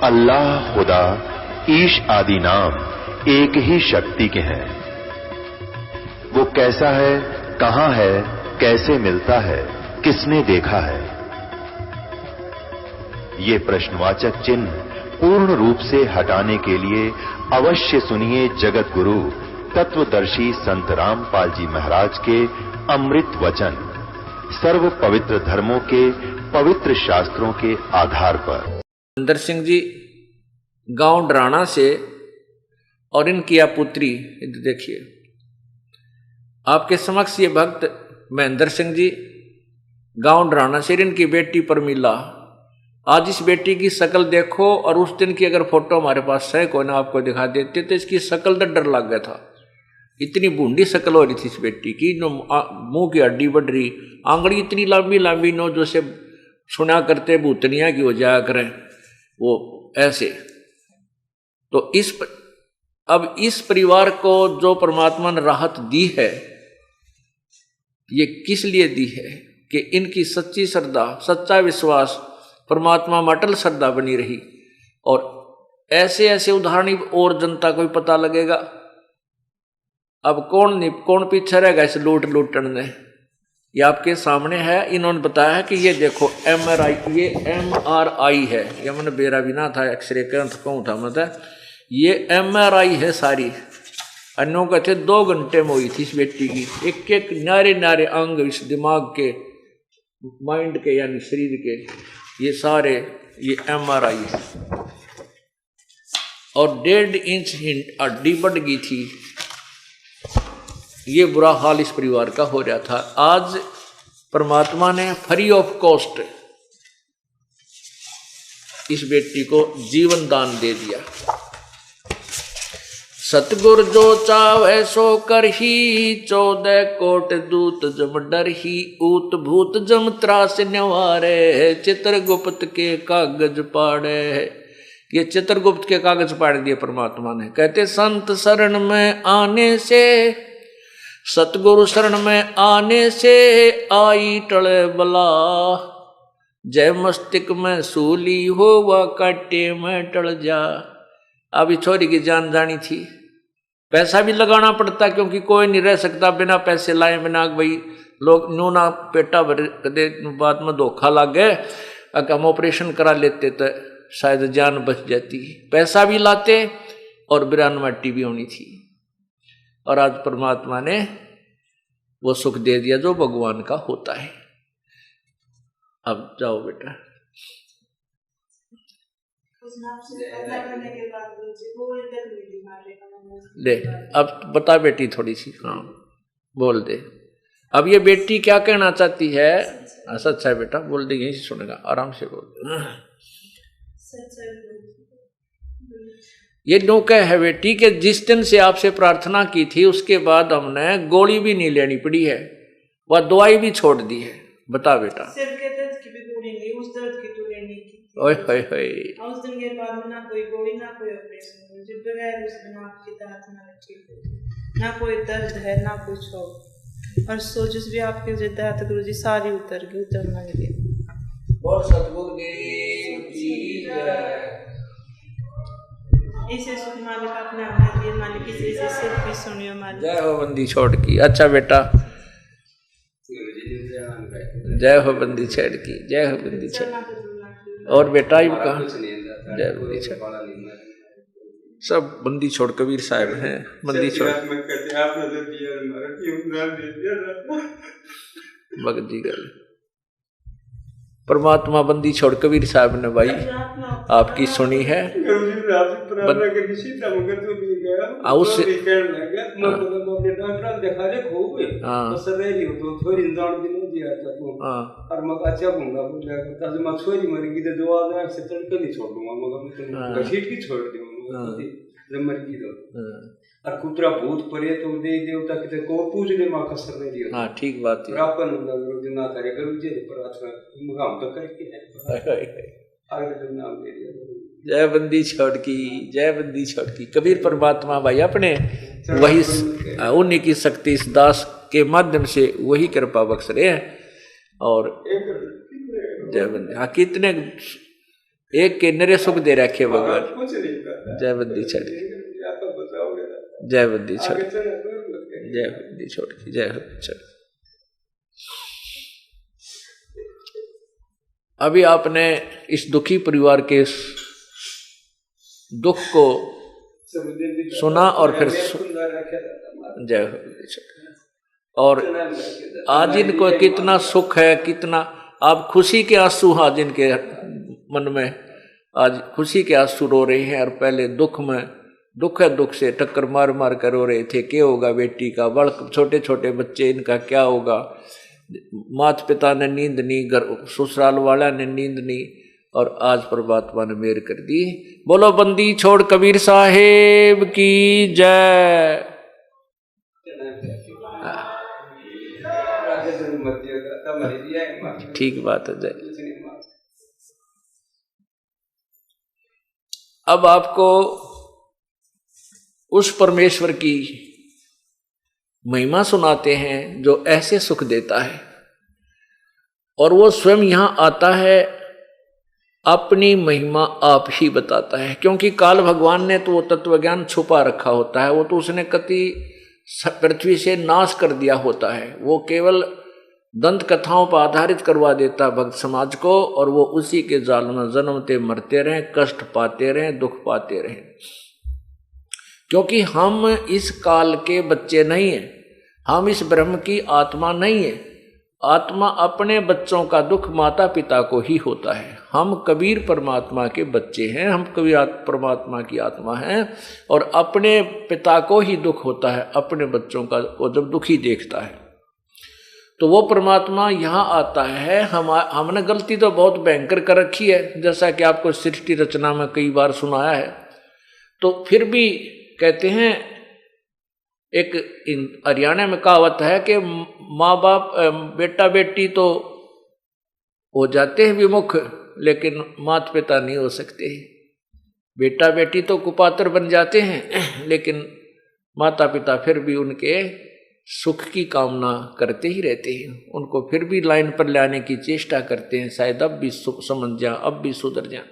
अल्लाह, खुदा, ईश आदि नाम एक ही शक्ति के हैं। वो कैसा है, कहां है, कैसे मिलता है, किसने देखा है? ये प्रश्नवाचक चिन्ह पूर्ण रूप से हटाने के लिए अवश्य सुनिए जगत गुरु तत्वदर्शी संत रामपाल जी महाराज के अमृत वचन, सर्व पवित्र धर्मों के पवित्र शास्त्रों के आधार पर। महेंद्र सिंह जी गांव डराना से और इनकी पुत्री, देखिए आपके समक्ष ये भक्त महेंद्र सिंह जी गांव डराना से, इनकी बेटी परमिला। आज इस बेटी की शक्ल देखो, और उस दिन की अगर फोटो हमारे पास है कोई ना आपको दिखा देते तो इसकी शक्ल तो डर लग गया था। इतनी बूंदी शक्ल हो रही थी इस बेटी की, जो मुंह की हड्डी बढ़ रही, आंगड़ी इतनी लंबी लंबी नो, जो से सुना करते भूतनिया की हो जाया करें वो ऐसे। तो अब इस परिवार को जो परमात्मा ने राहत दी है, ये किस लिए दी है कि इनकी सच्ची श्रद्धा, सच्चा विश्वास परमात्मा में अटल श्रद्धा बनी रही। और ऐसे ऐसे उदाहरण और जनता को भी पता लगेगा। अब कौन पीछे रहेगा इस लूटन ने? ये आपके सामने है। इन्होंने बताया है कि ये देखो ये MRI है, ये मैंने बेरा भी ना था, एक्सरे कहूँ था मतलब, ये MRI है सारी। अन्यों कहते 2 घंटे में हुई थी इस बेटी की, एक एक नारे अंग इस दिमाग के, माइंड के यानी शरीर के, ये सारे ये MRI है। और 1.5 इंच हड्डी बढ़ गई थी। ये बुरा हाल इस परिवार का हो रहा था। आज परमात्मा ने फ्री ऑफ कॉस्ट इस बेटी को जीवन दान दे दिया। सतगुर जो चावे सो कर ही, 14 कोट दूत जम डर ही, ऊत भूत जम त्रास निवारे, चित्रगुप्त के कागज पाड़े। ये चित्रगुप्त के कागज पाड़ दिए परमात्मा ने। कहते संत शरण में आने से, सतगुरु शरण में आने से, आई टले बला, जय मस्तिष्क में सूली हो व काटे में टल जा। अभी छोरी की जान जानी थी, पैसा भी लगाना पड़ता, क्योंकि कोई नहीं रह सकता बिना पैसे लाए बिना। भाई लोग नो ना पेटा भर दे, बाद में धोखा लग गए, अगर हम ऑपरेशन करा लेते तो शायद जान बच जाती। पैसा भी लाते और बिरान मट्टी भी होनी थी। और आज परमात्मा ने वो सुख दे दिया जो भगवान का होता है। अब जाओ बेटा। ले अब बता बेटी थोड़ी सी, हाँ बोल दे। अब ये बेटी क्या कहना चाहती है? सच्चा है बेटा, बोल दे, यहीं से सुनेगा, आराम से बोल दे। ये नौका है बेटी के जिस दिन से आपसे प्रार्थना की थी उसके बाद हमने गोली भी नहीं लेनी पड़ी है, वह दवाई भी छोड़ दी है। बता बेटा। सिर के दर्द की भी गोली नहीं, उस दर्द की तो लेनी थी। ओए होए होए। उस दिन के बाद में ना कोई गोली ना कोई ऑपरेशन, जो बगैर उस दिन आपकी दांत ना ठीक, ना कोई दर्द है ना कुछ हो। और सोचिस भी आपके जो दांत गुरु जी सारी उतर गई, उतरना लगे। और सतगुरु की जय। इसे सुख मालिक अपने हमें दिए, मालिक इसे सिर्फ भी सुनियो मालिक। जय हो बंदी छोड़ की। अच्छा बेटा, जय हो बंदी छेड़ की, जय हो बंदी छेड़। और बेटा ये कहा जय बंदी छेड़, सब बंदी छोड़ कबीर साहब हैं। बंदी छोड़ भगत जी गल परमात्मा बंदी छोड़ कबीर साहब ने भाई आपकी सुनी है। और कुतरा भूत परे तो दे देवता किते को पूज ले मां कसर नहीं दियो। हां ठीक बात है। अपन ना करे करू जे प्रार्थना मुगाम तो करके है आगे तो नाम दे दिया। जय बंदी छोड़ की, जय बंदी छोड़ की। कबीर परमात्मा भाई अपने वही उन्हीं की शक्ति इस दास के माध्यम से वही कृपा बख्श रहे हैं। और जय बंदी। हाँ कितने एक के नरे सुख दे रखे भगवान। कुछ नहीं करता। जय बुद्धि छोड़, आप तो बताओगे ना। जय बुद्धि छोड़, आगे चलो, मत करिए। जय बुद्धि छोड़, जय बुद्धि छोड़। अभी आपने इस दुखी परिवार के दुख को सुना और फिर जय बुद्धि छोड़। और आज इनको कितना सुख है, कितना आप खुशी के आंसू आज इनके मन में, आज खुशी के आंसू रो रहे हैं। और पहले दुख में, दुख है, दुख से टक्कर मार मार कर रो रहे थे, क्या होगा बेटी का, बड़ छोटे छोटे बच्चे इनका क्या होगा। माता पिता ने नींद नहीं, घर ससुराल वाला ने नींद नहीं, और आज परमात्मा ने मेहर कर दी। बोलो बंदी छोड़ कबीर साहेब की जय। ठीक बात है, जय। अब आपको उस परमेश्वर की महिमा सुनाते हैं जो ऐसे सुख देता है, और वो स्वयं यहां आता है, अपनी महिमा आप ही बताता है। क्योंकि काल भगवान ने तो वो तत्व ज्ञान छुपा रखा होता है, वो तो उसने कति पृथ्वी से नाश कर दिया होता है। वो केवल दंत कथाओं पर आधारित करवा देता भक्त समाज को, और वो उसी के जाल में जन्मते मरते रहें, कष्ट पाते रहें, दुख पाते रहें। क्योंकि हम इस काल के बच्चे नहीं हैं, हम इस ब्रह्म की आत्मा नहीं है। आत्मा अपने बच्चों का दुख माता पिता को ही होता है। हम कबीर परमात्मा के बच्चे हैं, हम कबीर परमात्मा की आत्मा हैं, और अपने पिता को ही दुख होता है अपने बच्चों का को जब दुखी देखता है। तो वो परमात्मा यहाँ आता है। हमने गलती तो बहुत भयंकर कर रखी है, जैसा कि आपको सृष्टि रचना में कई बार सुनाया है। तो फिर भी कहते हैं, एक हरियाणा में कहावत है कि माँ बाप बेटा बेटी तो हो जाते हैं विमुख, लेकिन माता पिता नहीं हो सकते। बेटा बेटी तो कुपात्र बन जाते हैं, लेकिन माता पिता फिर भी उनके सुख की कामना करते ही रहते हैं, उनको फिर भी लाइन पर लाने की चेष्टा करते हैं, शायद अब भी समझ जाए, अब भी सुधर जाए।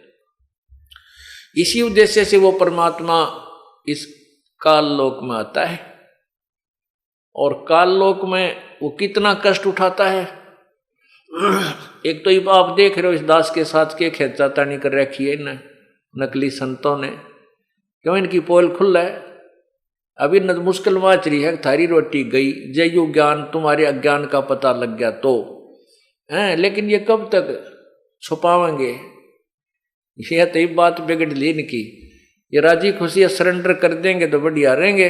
इसी उद्देश्य से वो परमात्मा इस काल लोक में आता है, और काल लोक में वो कितना कष्ट उठाता है। एक तो ये आप देख रहे हो, इस दास के साथ के खेचातानी कर रखी है न नकली संतों ने, क्यों इनकी पोल खुल है। अभी न मुश्किल माच रही है, थारी रोटी गई, जयु ज्ञान तुम्हारे अज्ञान का पता लग गया तो है, लेकिन ये कब तक छुपावेंगे। यह तो बात बिगड़ ली इनकी, ये राजी खुशी सरेंडर कर देंगे तो बढ़िया रहेंगे,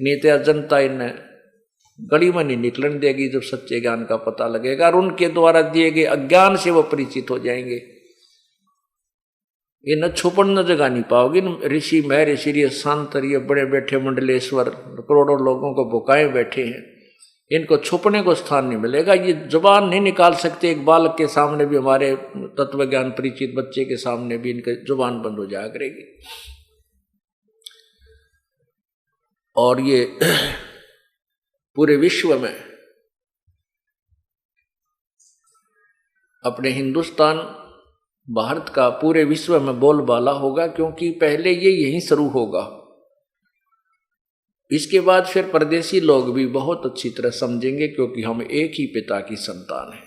नहीं तो जनता इन्हें गली में नहीं निकलने देगी जब सच्चे ज्ञान का पता लगेगा, और उनके द्वारा दिए गए अज्ञान से वो परिचित हो जाएंगे। ये न छुपन न जगह नहीं पाओगे। ऋषि महर्षि ये शांत ये बड़े बैठे मंडलेश्वर करोड़ों लोगों को भुकाए बैठे हैं, इनको छुपने को स्थान नहीं मिलेगा। ये जुबान नहीं निकाल सकते, एक बालक के सामने भी, हमारे तत्व ज्ञान परिचित बच्चे के सामने भी इनके जुबान बंद हो जाया करेगी। और ये पूरे विश्व में, अपने हिंदुस्तान भारत का पूरे विश्व में बोलबाला होगा, क्योंकि पहले ये यहीं शुरू होगा। इसके बाद फिर परदेशी लोग भी बहुत अच्छी तरह समझेंगे, क्योंकि हम एक ही पिता की संतान हैं।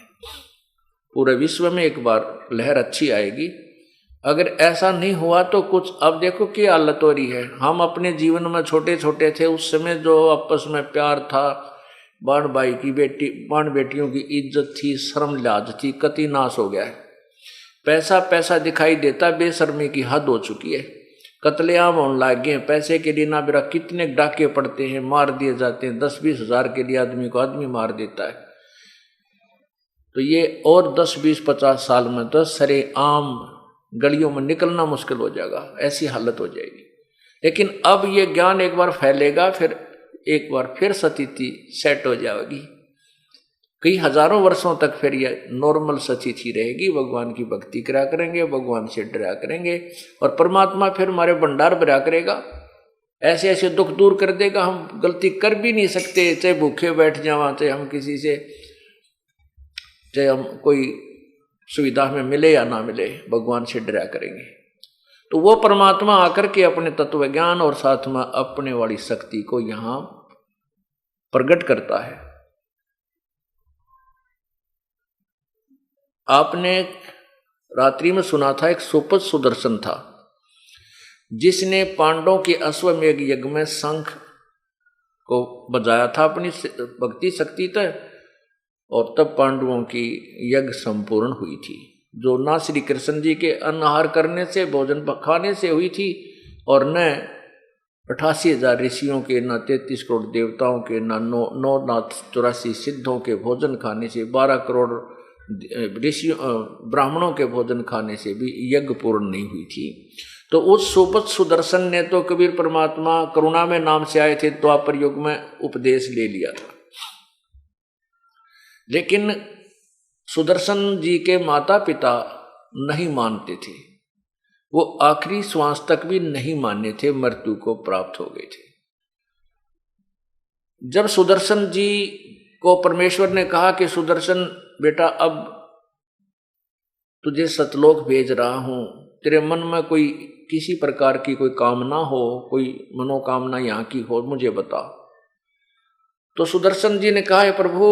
पूरे विश्व में एक बार लहर अच्छी आएगी। अगर ऐसा नहीं हुआ तो कुछ, अब देखो क्या हालत हो रही है। हम अपने जीवन में छोटे छोटे थे, उस समय जो आपस में प्यार था, बाण भाई की बेटी बाण बेटियों की इज्जत थी, शर्म लिहाज थी, कति नाश हो गया है। पैसा पैसा दिखाई देता, बेशर्मी की हद हो चुकी है। कत्लेआम होने लग गए, पैसे के लिए ना बेरा कितने डाके पड़ते हैं, मार दिए जाते हैं। 10-20 हज़ार के लिए आदमी को आदमी मार देता है। तो ये और 10-20-50 साल में तो सरेआम गलियों में निकलना मुश्किल हो जाएगा, ऐसी हालत हो जाएगी। लेकिन अब ये ज्ञान एक बार फैलेगा, फिर एक बार फिर स्थिति सेट हो जाएगी। कई हजारों वर्षों तक फिर ये नॉर्मल स्थिति रहेगी। भगवान की भक्ति करा करेंगे, भगवान से डरा करेंगे, और परमात्मा फिर हमारे भंडार भरा करेगा। ऐसे ऐसे दुख दूर कर देगा, हम गलती कर भी नहीं सकते, चाहे भूखे बैठ जावा, चाहे हम किसी से, चाहे हम कोई सुविधा में मिले या ना मिले, भगवान से डरा करेंगे। तो वो परमात्मा आकर के अपने तत्व ज्ञान और साथ में अपने वाली शक्ति को यहां प्रकट करता है। आपने रात्रि में सुना था एक सुपथ सुदर्शन था जिसने पांडवों के अश्वमेध यज्ञ में शंख को बजाया था अपनी भक्ति शक्ति तक, और तब पांडवों की यज्ञ संपूर्ण हुई थी, जो ना श्री कृष्ण जी के अन्न करने से भोजन खाने से हुई थी और न 88,000 ऋषियों के, न 33 करोड़ देवताओं के, न 9,84 सिद्धों के भोजन खाने से, 12 करोड़ ऋषियों ब्राह्मणों के भोजन खाने से भी यज्ञ पूर्ण नहीं हुई थी। तो उस सुपथ सुदर्शन ने तो कबीर परमात्मा करुणा में नाम से आए थे, द्वापर युग में उपदेश ले लिया था। लेकिन सुदर्शन जी के माता पिता नहीं मानते थे, वो आखिरी श्वास तक भी नहीं माने थे, मृत्यु को प्राप्त हो गए थे। जब सुदर्शन जी को परमेश्वर ने कहा कि सुदर्शन बेटा अब तुझे सतलोक भेज रहा हूं, तेरे मन में कोई किसी प्रकार की कोई कामना हो, कोई मनोकामना यहाँ की हो, मुझे बता। तो सुदर्शन जी ने कहा है प्रभु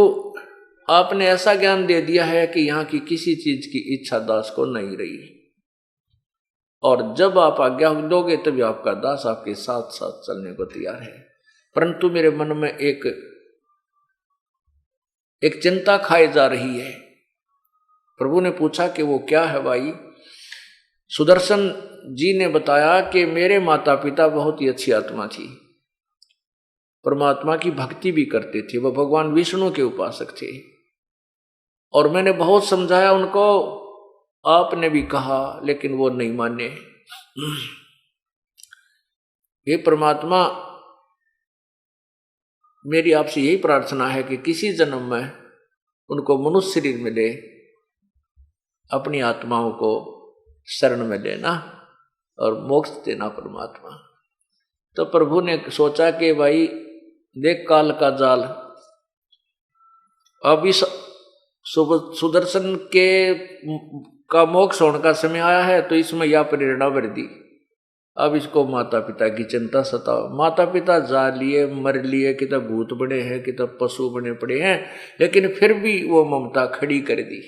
आपने ऐसा ज्ञान दे दिया है कि यहाँ की किसी चीज की इच्छा दास को नहीं रही, और जब आप आज्ञा दोगे तभी आपका दास आपके साथ साथ चलने को तैयार है। परंतु मेरे मन में एक चिंता खाई जा रही है। प्रभु ने पूछा कि वो क्या है भाई? सुदर्शन जी ने बताया कि मेरे माता पिता बहुत ही अच्छी आत्मा थी, परमात्मा की भक्ति भी करते थे, वह भगवान विष्णु के उपासक थे, और मैंने बहुत समझाया उनको, आपने भी कहा, लेकिन वो नहीं माने। ये परमात्मा मेरी आपसे यही प्रार्थना है कि किसी जन्म में उनको मनुष्य शरीर मिले, अपनी आत्माओं को शरण में लेना और मोक्ष देना परमात्मा। तो प्रभु ने सोचा कि भाई देख काल का जाल, अब इस सुदर्शन के का मोक्ष होने का समय आया है, तो इसमें यह प्रेरणा भर दी। अब इसको माता पिता की चिंता सताओ। माता पिता जा लिए, मर लिए, कि तब भूत बने हैं, कि तब पशु बने पड़े हैं, लेकिन फिर भी वो ममता खड़ी कर दी।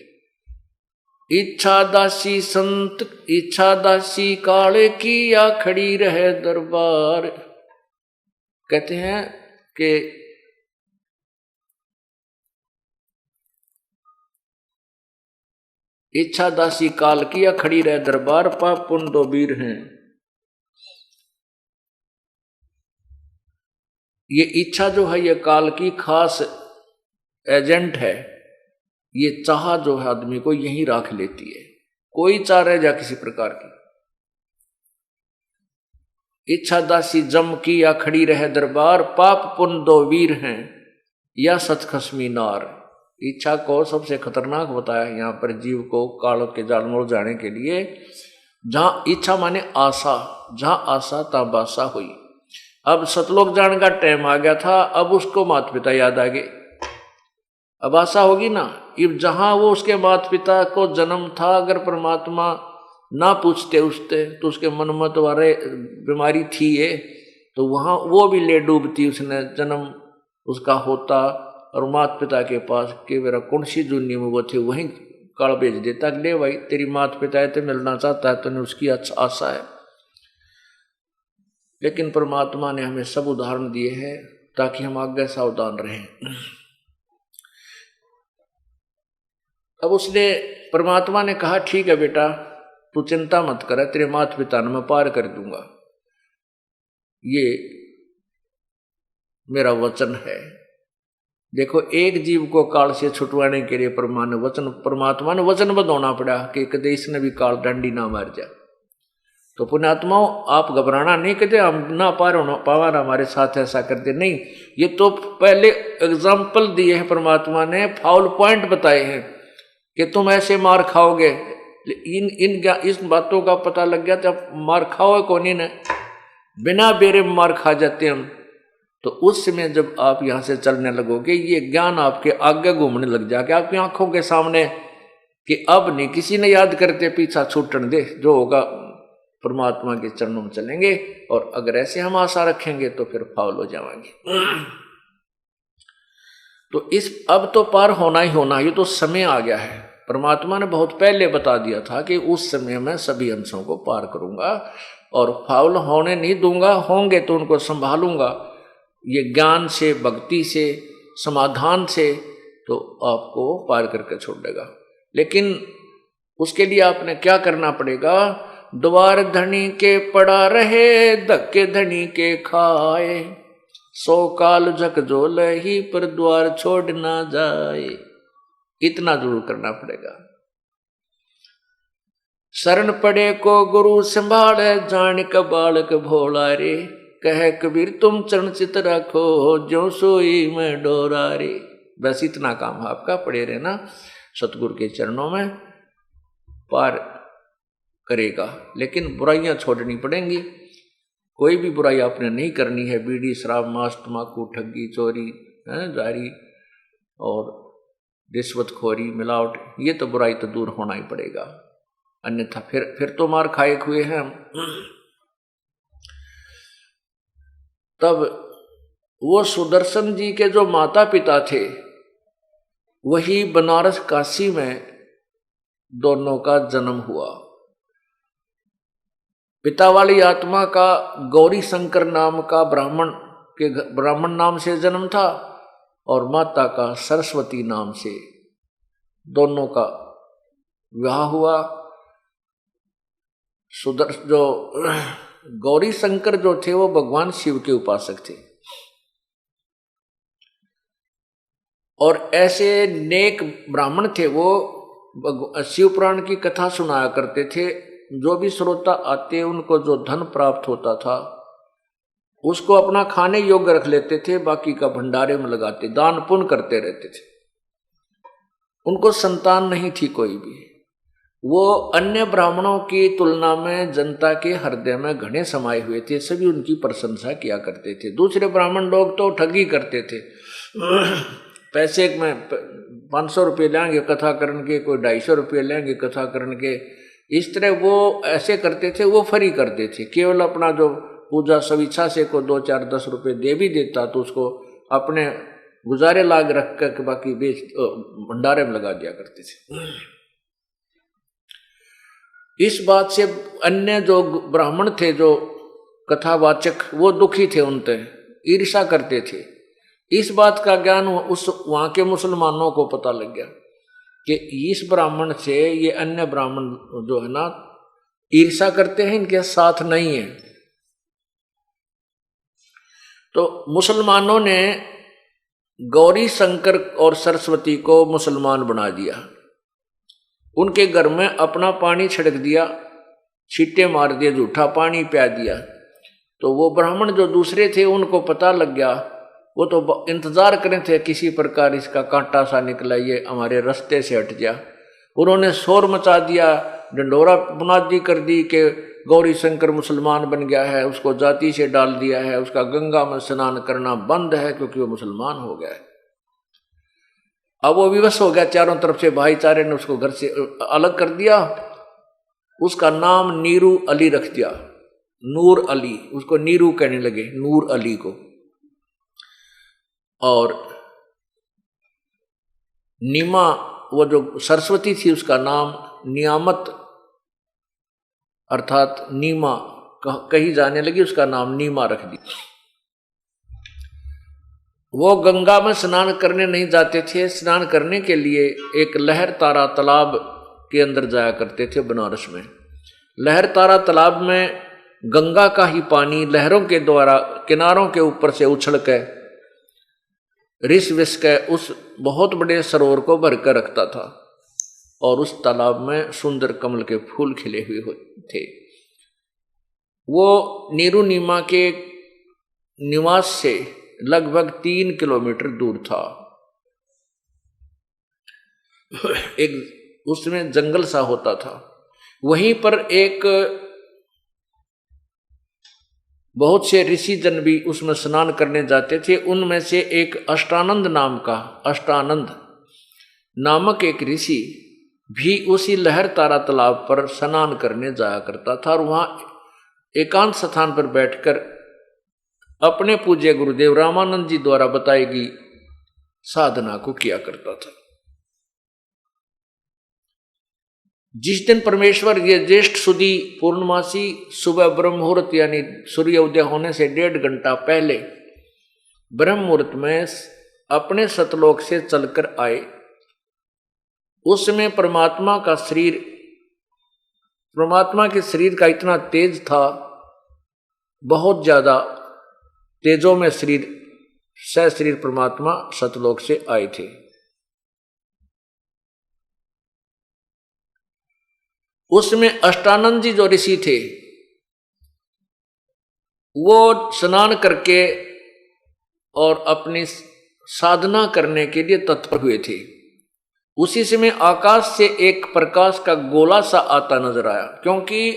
इच्छा दासी संत, इच्छा दासी काले की, या खड़ी रहे दरबार। कहते हैं कि इच्छा दासी काल की, या खड़ी रहे दरबार, पाप पुण्य दो वीर हैं। ये इच्छा जो है ये काल की खास एजेंट है। ये चाह जो है आदमी को यहीं राख लेती है, कोई चाह रह जा किसी प्रकार की। इच्छा दासी जम की, या खड़ी रहे दरबार, पाप पुण्य दो वीर हैं, या सच खसमी नार। इच्छा को सबसे खतरनाक बताया यहाँ पर जीव को काल के जाल में उलझाने के लिए। जहां इच्छा माने आशा, जहां आशा तहां बासा हुई। अब सतलोक जाने का टाइम आ गया था, अब उसको माता पिता याद आ गए। अब आशा होगी ना, अब जहां वो उसके माता पिता को जन्म था, अगर परमात्मा ना पूछते उससे, तो उसके मन में तो अरे बीमारी थी ये, तो वहां वो भी ले डूबती, उसने जन्म उसका होता, और माता पिता के पास कि मेरा कौन सी दुनिया में वो थे वहीं काल भेज देता, ले भाई तेरी माता पिता है तो मिलना चाहता है, तो उसकी अच्छा आशा है। लेकिन परमात्मा ने हमें सब उदाहरण दिए हैं ताकि हम आगे सावधान रहें। अब उसने परमात्मा ने कहा ठीक है बेटा तू चिंता मत कर, तेरे माता पिता ने मैं पार कर दूंगा, ये मेरा वचन है। देखो एक जीव को काल से छुटवाने के लिए परमात्मा ने वचन बदलना पड़ा कि कदे इसने भी काल डंडी ना मार जाए। तो पुण्यात्माओं आप घबराना नहीं, कहते हम ना पावर हमारे साथ ऐसा करते नहीं। ये तो पहले एग्जाम्पल दिए हैं परमात्मा ने, फाउल पॉइंट बताए हैं कि तुम ऐसे मार खाओगे। इस बातों का पता लग गया जब मार खाओ कौन ने बिना बेरे मार खा जाते हम, तो उस समय जब आप यहाँ से चलने लगोगे ये ज्ञान आपके आगे घूमने लग जाएगा, आपकी आंखों के सामने कि अब नहीं किसी ने याद करते, पीछा छूटन दे, जो होगा परमात्मा के चरणों में चलेंगे। और अगर ऐसे हम आशा रखेंगे तो फिर फाउल हो जाएंगे। तो इस अब तो पार होना ही होना, ये तो समय आ गया है। परमात्मा ने बहुत पहले बता दिया था कि उस समय में सभी अंशों को पार करूंगा और फाउल होने नहीं दूंगा, होंगे तो उनको संभालूंगा। ये ज्ञान से, भक्ति से, समाधान से तो आपको पार करके छोड़ देगा। लेकिन उसके लिए आपने क्या करना पड़ेगा? द्वार धनी के पड़ा रहे, धक्के धनी के खाए, 100 काल झकझोल ही पर द्वार छोड़ ना जाए। इतना जरूर करना पड़ेगा। शरण पड़े को गुरु संभाले, जान का बालक भोला रे, कह कबीर तुम चरण चित रखो, जो सोई में डोरा रे। बस इतना काम आपका, पड़े रहना सतगुरु के चरणों में, पार करेगा। लेकिन बुराइयां छोड़नी पड़ेंगी। कोई भी बुराई आपने नहीं करनी है। बीड़ी, शराब, मांस, तम्बाकू, ठगी, चोरी, जारी और रिश्वतखोरी, मिलावट, ये तो बुराई तो दूर होना ही पड़ेगा, अन्यथा फिर तो मार खाए हुए हैं हम। तब वो सुदर्शन जी के जो माता पिता थे, वही बनारस काशी में दोनों का जन्म हुआ। पिता वाली आत्मा का गौरी शंकर नाम का ब्राह्मण नाम से जन्म था और माता का सरस्वती नाम से, दोनों का विवाह हुआ। जो गौरी शंकर जो थे वो भगवान शिव के उपासक थे और ऐसे नेक ब्राह्मण थे। वो शिव पुराण की कथा सुनाया करते थे। जो भी श्रोता आते उनको जो धन प्राप्त होता था उसको अपना खाने योग्य रख लेते थे, बाकी का भंडारे में लगाते, दान पुण्य करते रहते थे। उनको संतान नहीं थी कोई भी। वो अन्य ब्राह्मणों की तुलना में जनता के हृदय में घने समाये हुए थे, सभी उनकी प्रशंसा किया करते थे। दूसरे ब्राह्मण लोग तो ठगी करते थे, पैसे में 500 रुपये लेंगे कथा करने के, कोई 250 रुपये लेंगे कथा करने के, इस तरह वो ऐसे करते थे। वो फरी करते थे, केवल अपना जो पूजा स्वेच्छा से को 2, 4, 10 रुपये दे भी देता तो उसको अपने गुजारे लाग रख कर बाकी बेच भंडारे में लगा दिया करते थे। इस बात से अन्य जो ब्राह्मण थे, जो कथावाचक, वो दुखी थे, उनसे ईर्ष्या करते थे। इस बात का ज्ञान वहां के मुसलमानों को पता लग गया कि इस ब्राह्मण से ये अन्य ब्राह्मण जो है ना ईर्ष्या करते हैं, इनके साथ नहीं है। तो मुसलमानों ने गौरी शंकर और सरस्वती को मुसलमान बना दिया। उनके घर में अपना पानी छिड़क दिया, छींटे मार दिए, झूठा पानी पिया दिया। तो वो ब्राह्मण जो दूसरे थे उनको पता लग गया। वो तो इंतजार करें थे किसी प्रकार इसका कांटा सा निकला, ये हमारे रास्ते से हट गया। उन्होंने शोर मचा दिया, डंडोरा बुनादी कर दी कि गौरी शंकर मुसलमान बन गया है, उसको जाति से डाल दिया है, उसका गंगा में स्नान करना बंद है क्योंकि वो मुसलमान हो गया है। अब वो विवश हो गया, चारों तरफ से भाईचारे ने उसको घर से अलग कर दिया। उसका नाम नीरू अली रख दिया, नूर अली, उसको नीरू कहने लगे, नूर अली को। और नीमा, वो जो सरस्वती थी उसका नाम नियामत अर्थात नीमा कही जाने लगी, उसका नाम नीमा रख दिया। वो गंगा में स्नान करने नहीं जाते थे। स्नान करने के लिए एक लहर तारा तालाब के अंदर जाया करते थे बनारस में। लहर तारा तालाब में गंगा का ही पानी लहरों के द्वारा किनारों के ऊपर से उछल के रिस विस के उस बहुत बड़े सरोवर को भरकर रखता था और उस तालाब में सुंदर कमल के फूल खिले हुए थे। वो नीरू नीमा के निवास से लगभग 3 किलोमीटर दूर था। एक उसमें जंगल सा होता था। वहीं पर एक बहुत से ऋषि जन भी उसमें स्नान करने जाते थे। उनमें से एक अष्टानंद नामक एक ऋषि भी उसी लहर तारा तालाब पर स्नान करने जाया करता था और वहां एकांत स्थान पर बैठकर अपने पूज्य गुरुदेव रामानंद जी द्वारा बताई गई साधना को किया करता था। जिस दिन परमेश्वर ये ज्येष्ठ सुदी पूर्णमासी सुबह ब्रह्म मुहूर्त यानी सूर्य उदय होने से 1.5 घंटा पहले ब्रह्म मुहूर्त में अपने सतलोक से चलकर आए, उस समय परमात्मा के शरीर का इतना तेज था, बहुत ज्यादा तेजों में शरीर परमात्मा सतलोक से आए थे। उसमें अष्टानंद जी जो ऋषि थे वो स्नान करके और अपनी साधना करने के लिए तत्पर हुए थे। उसी समय आकाश से एक प्रकाश का गोला सा आता नजर आया, क्योंकि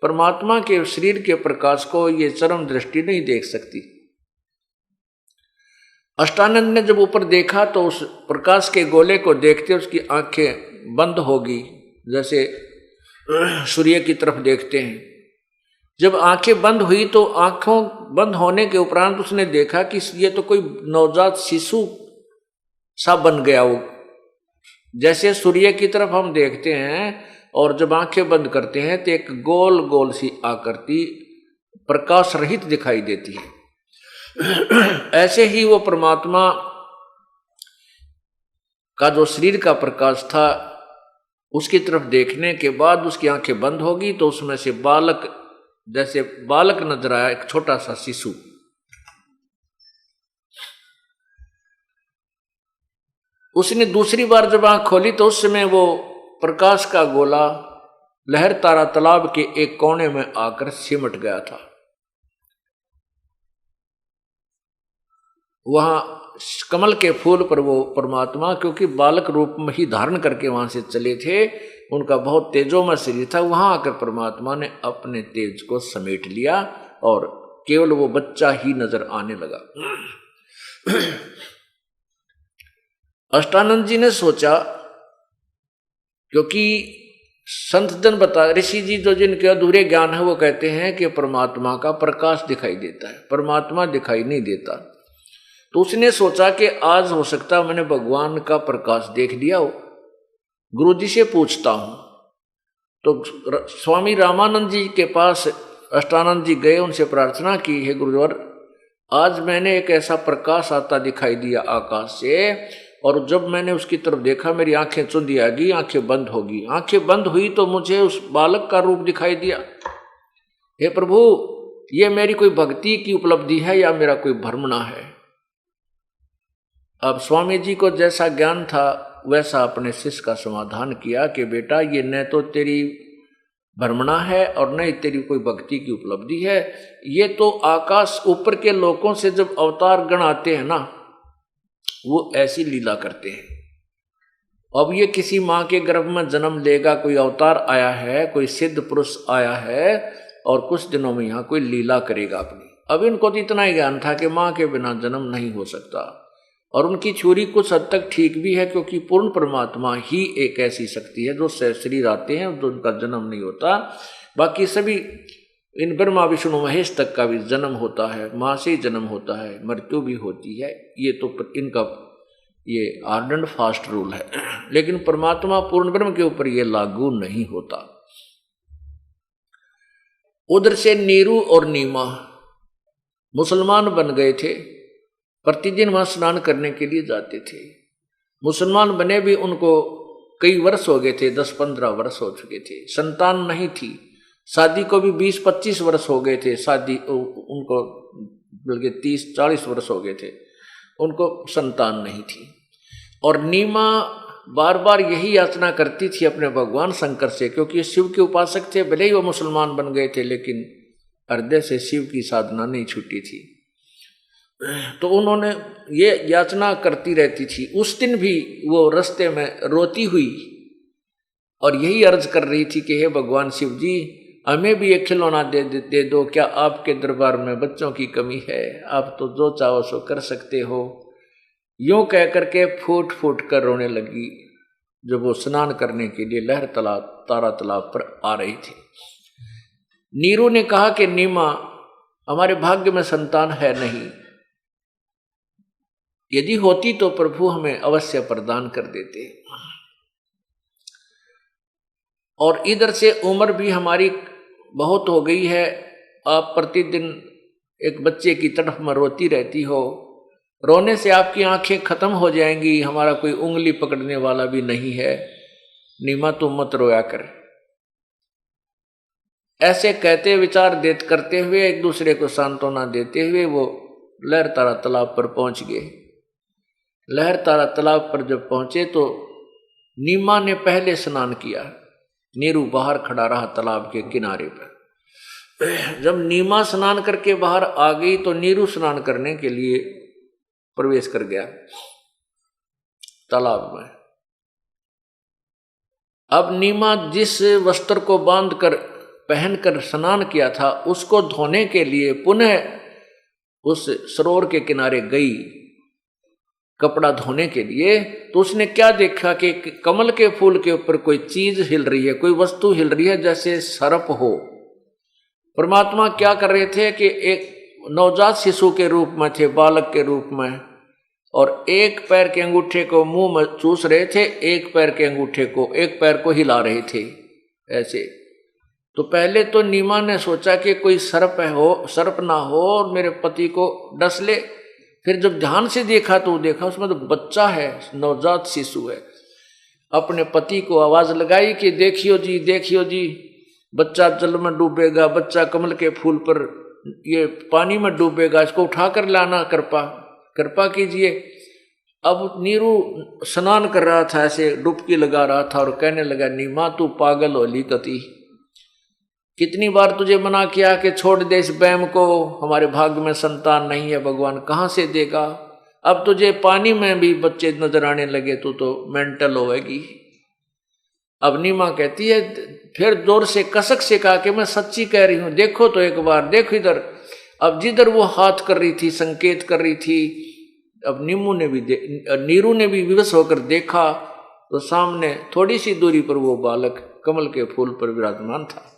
परमात्मा के शरीर के प्रकाश को ये चरम दृष्टि नहीं देख सकती। अष्टानंद ने जब ऊपर देखा तो उस प्रकाश के गोले को देखते उसकी आंखें बंद होगी, जैसे सूर्य की तरफ देखते हैं। जब आंखें बंद हुई तो आंखों बंद होने के उपरांत उसने देखा कि ये तो कोई नवजात शिशु सा बन गया। वो जैसे सूर्य की तरफ हम देखते हैं और जब आंखें बंद करते हैं तो एक गोल गोल सी आकृति प्रकाश रहित दिखाई देती है। ऐसे ही वो परमात्मा का जो शरीर का प्रकाश था उसकी तरफ देखने के बाद उसकी आंखें बंद होगी तो उसमें से जैसे बालक नजर आया, एक छोटा सा शिशु। उसने दूसरी बार जब आंख खोली तो उस समय वो प्रकाश का गोला लहर तारा तालाब के एक कोने में आकर सिमट गया था। वहां कमल के फूल पर वो परमात्मा, क्योंकि बालक रूप में ही धारण करके वहां से चले थे, उनका बहुत तेजोमय शरीर था, वहां आकर परमात्मा ने अपने तेज को समेट लिया और केवल वो बच्चा ही नजर आने लगा। अष्टानंद जी ने सोचा, क्योंकि संत जन बता, ऋषि जी जो जिनके अधूरे ज्ञान है वो कहते हैं कि परमात्मा का प्रकाश दिखाई देता है, परमात्मा दिखाई नहीं देता। तो उसने सोचा कि आज हो सकता मैंने भगवान का प्रकाश देख लिया हो, गुरुजी से पूछता हूं। तो स्वामी रामानंद जी के पास अष्टानंद जी गए, उनसे प्रार्थना की, हे गुरुवर आज मैंने एक ऐसा प्रकाश आता दिखाई दिया आकाश से, और जब मैंने उसकी तरफ देखा मेरी आंखें चुंधी आ गई, आंखें बंद होगी। आंखें बंद हुई तो मुझे उस बालक का रूप दिखाई दिया। हे प्रभु, ये मेरी कोई भक्ति की उपलब्धि है या मेरा कोई भ्रमणा है? अब स्वामी जी को जैसा ज्ञान था वैसा अपने शिष्य का समाधान किया कि बेटा ये न तो तेरी भ्रमणा है और न ही तेरी कोई भक्ति की उपलब्धि है, ये तो आकाश ऊपर के लोगों से जब अवतार गण आते हैं ना, वो ऐसी लीला करते हैं। अब ये किसी माँ के गर्भ में जन्म लेगा, कोई अवतार आया है, कोई सिद्ध पुरुष आया है और कुछ दिनों में यहाँ कोई लीला करेगा अपनी। अब इनको तो इतना ही ज्ञान था कि माँ के बिना जन्म नहीं हो सकता, और उनकी छुरी कुछ हद तक ठीक भी है, क्योंकि पूर्ण परमात्मा ही एक ऐसी शक्ति है जो शरीर आते हैं जो उनका जन्म नहीं होता। बाकी सभी इन ब्रह्मा विष्णु महेश तक का भी जन्म होता है, माँ से ही जन्म होता है, मृत्यु भी होती है। ये तो इनका ये हार्ड एंड फास्ट रूल है, लेकिन परमात्मा पूर्ण ब्रह्म के ऊपर ये लागू नहीं होता। उधर से नीरू और नीमा मुसलमान बन गए थे, प्रतिदिन वहां स्नान करने के लिए जाते थे। मुसलमान बने भी उनको कई वर्ष हो गए थे, 10-15 वर्ष हो चुके थे, संतान नहीं थी। शादी को भी 20-25 वर्ष हो गए थे, शादी उनको बल्कि 30-40 वर्ष हो गए थे, उनको संतान नहीं थी। और नीमा बार बार यही याचना करती थी अपने भगवान शंकर से, क्योंकि शिव के उपासक थे, भले ही वो मुसलमान बन गए थे लेकिन हृदय से शिव की साधना नहीं छूटी थी। तो उन्होंने ये याचना करती रहती थी। उस दिन भी वो रास्ते में रोती हुई और यही अर्ज कर रही थी कि हे भगवान शिव जी, हमें भी एक खिलौना दे दो, क्या आपके दरबार में बच्चों की कमी है? आप तो जो चाहो सो कर सकते हो। यूं कह करके फूट फूट कर रोने लगी। जब वो स्नान करने के लिए लहर तारा तालाब पर आ रही थी। नीरू ने कहा कि नीमा, हमारे भाग्य में संतान है नहीं, यदि होती तो प्रभु हमें अवश्य प्रदान कर देते, और इधर से उम्र भी हमारी बहुत हो गई है, आप प्रतिदिन एक बच्चे की तड़फ में रोती रहती हो, रोने से आपकी आंखें खत्म हो जाएंगी, हमारा कोई उंगली पकड़ने वाला भी नहीं है, नीमा तुम मत रोया कर। ऐसे कहते विचार करते हुए एक दूसरे को सांत्वना देते हुए वो लहर तारा तालाब पर पहुंच गए। लहर तारा तालाब पर जब पहुंचे तो नीमा ने पहले स्नान किया, नीरू बाहर खड़ा रहा तालाब के किनारे पर। जब नीमा स्नान करके बाहर आ गई तो नीरू स्नान करने के लिए प्रवेश कर गया तालाब में। अब नीमा जिस वस्त्र को बांधकर पहनकर स्नान किया था उसको धोने के लिए पुनः उस सरोवर के किनारे गई कपड़ा धोने के लिए, तो उसने क्या देखा कि कमल के फूल के ऊपर कोई चीज हिल रही है, कोई वस्तु हिल रही है जैसे सर्प हो। परमात्मा क्या कर रहे थे कि एक नवजात शिशु के रूप में थे, बालक के रूप में, और एक पैर के अंगूठे को मुंह में चूस रहे थे, एक पैर के अंगूठे को, एक पैर को हिला रहे थे ऐसे। तो पहले तो नीमा ने सोचा कि कोई सर्प ना हो और मेरे पति को डस ले। फिर जब ध्यान से देखा तो देखा उसमें तो बच्चा है, नवजात शिशु है। अपने पति को आवाज लगाई कि देखियो जी, देखियो जी, बच्चा जल में डूबेगा, बच्चा कमल के फूल पर ये पानी में डूबेगा, इसको उठाकर लाना, कृपा कीजिए। अब नीरू स्नान कर रहा था, ऐसे डुबकी लगा रहा था और कहने लगा, नीमा तू पागल होली कती, कितनी बार तुझे मना किया कि छोड़ दे इस बैम को, हमारे भाग्य में संतान नहीं है, भगवान कहाँ से देगा। अब तुझे पानी में भी बच्चे नजर आने लगे तो मेंटल होएगी। अब नीमा कहती है, फिर जोर से कसक से कहा कि मैं सच्ची कह रही हूं, देखो तो एक बार, देखो इधर। अब जिधर वो हाथ कर रही थी, संकेत कर रही थी, अब नीरू ने भी विवश होकर देखा तो सामने थोड़ी सी दूरी पर वो बालक कमल के फूल पर विराजमान था।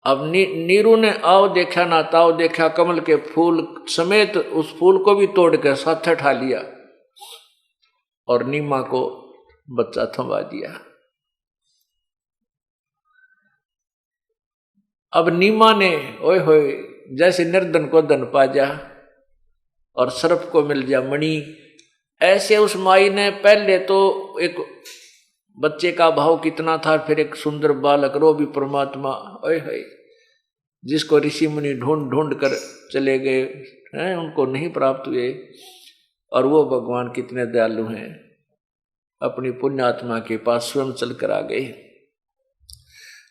अब नीरू ने आओ देखा ना ताओ देखा, कमल के फूल समेत उस फूल को भी तोड़ कर साथ उठा लिया और नीमा को बच्चा थमा दिया। अब नीमा ने ओए होए जैसे निर्धन को धन पा जा और सर्प को मिल जा मणि, ऐसे उस माई ने पहले तो एक बच्चे का भाव कितना था, फिर एक सुंदर बालक, रो भी परमात्मा, ओए होए, जिसको ऋषि मुनि ढूंढ ढूंढ कर चले गए हैं, उनको नहीं प्राप्त हुए, और वो भगवान कितने दयालु हैं, अपनी पुण्यात्मा के पास स्वयं चलकर आ गए।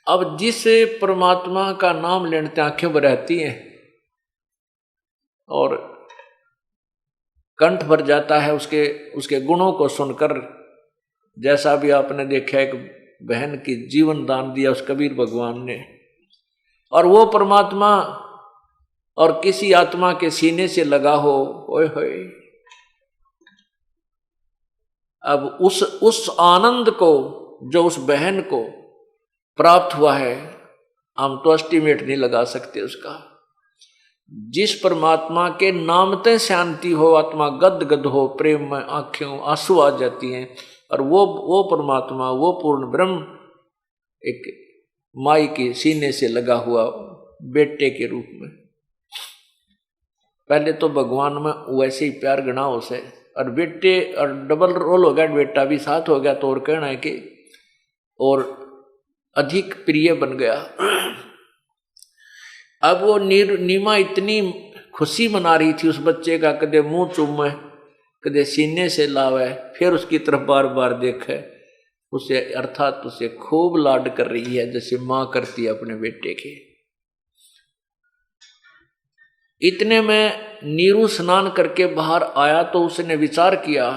अब जिस परमात्मा का नाम लेने आंखें बरहती हैं और कंठ भर जाता है उसके गुणों को सुनकर, जैसा भी आपने देखा एक बहन की जीवन दान दिया उस कबीर भगवान ने, और वो परमात्मा और किसी आत्मा के सीने से लगा हो, ओए होए, अब उस आनंद को जो उस बहन को प्राप्त हुआ है हम तो एस्टिमेट नहीं लगा सकते उसका। जिस परमात्मा के नामते शांति हो, आत्मा गद गद हो, प्रेम में आंखें आंसू आ जाती हैं, और वो परमात्मा, वो पूर्ण ब्रह्म एक माई के सीने से लगा हुआ बेटे के रूप में। पहले तो भगवान में वैसे ही प्यार गणा उसे, और बेटे और डबल रोल हो गया, बेटा भी साथ हो गया तो और कहना है कि और अधिक प्रिय बन गया। अब वो नीमा इतनी खुशी मना रही थी उस बच्चे का, कदे मुंह चूमे, कदे सीने से लावे, फिर उसकी तरफ बार बार देखे, उसे अर्थात उसे खूब लाड कर रही है जैसे माँ करती है अपने बेटे के। इतने में नीरू स्नान करके बाहर आया तो उसने विचार किया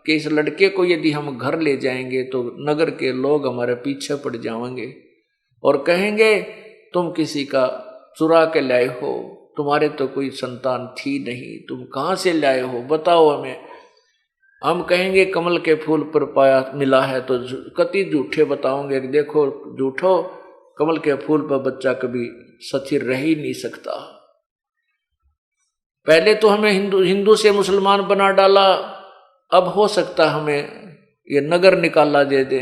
कि इस लड़के को यदि हम घर ले जाएंगे तो नगर के लोग हमारे पीछे पड़ जाएंगे और कहेंगे तुम किसी का चुरा के लाए हो, तुम्हारे तो कोई संतान थी नहीं, तुम कहाँ से लाए हो, बताओ हमें। हम कहेंगे कमल के फूल पर पाया मिला है तो कति झूठे बताओगे कि देखो झूठो, कमल के फूल पर बच्चा कभी स्थिर रह ही नहीं सकता। पहले तो हमें हिंदू से मुसलमान बना डाला, अब हो सकता हमें ये नगर निकाला दे दे,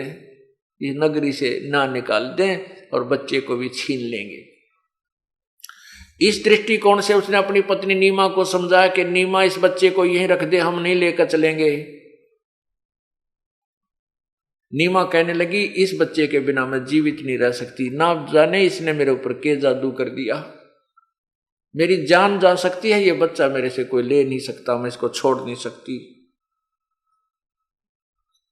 ये नगरी से ना निकाल दें और बच्चे को भी छीन लेंगे। इस दृष्टिकोण से उसने अपनी पत्नी नीमा को समझाया कि नीमा इस बच्चे को यहीं रख दे, हम नहीं लेकर चलेंगे। नीमा कहने लगी इस बच्चे के बिना मैं जीवित नहीं रह सकती, ना जाने इसने मेरे ऊपर के जादू कर दिया, मेरी जान जा सकती है, ये बच्चा मेरे से कोई ले नहीं सकता, मैं इसको छोड़ नहीं सकती।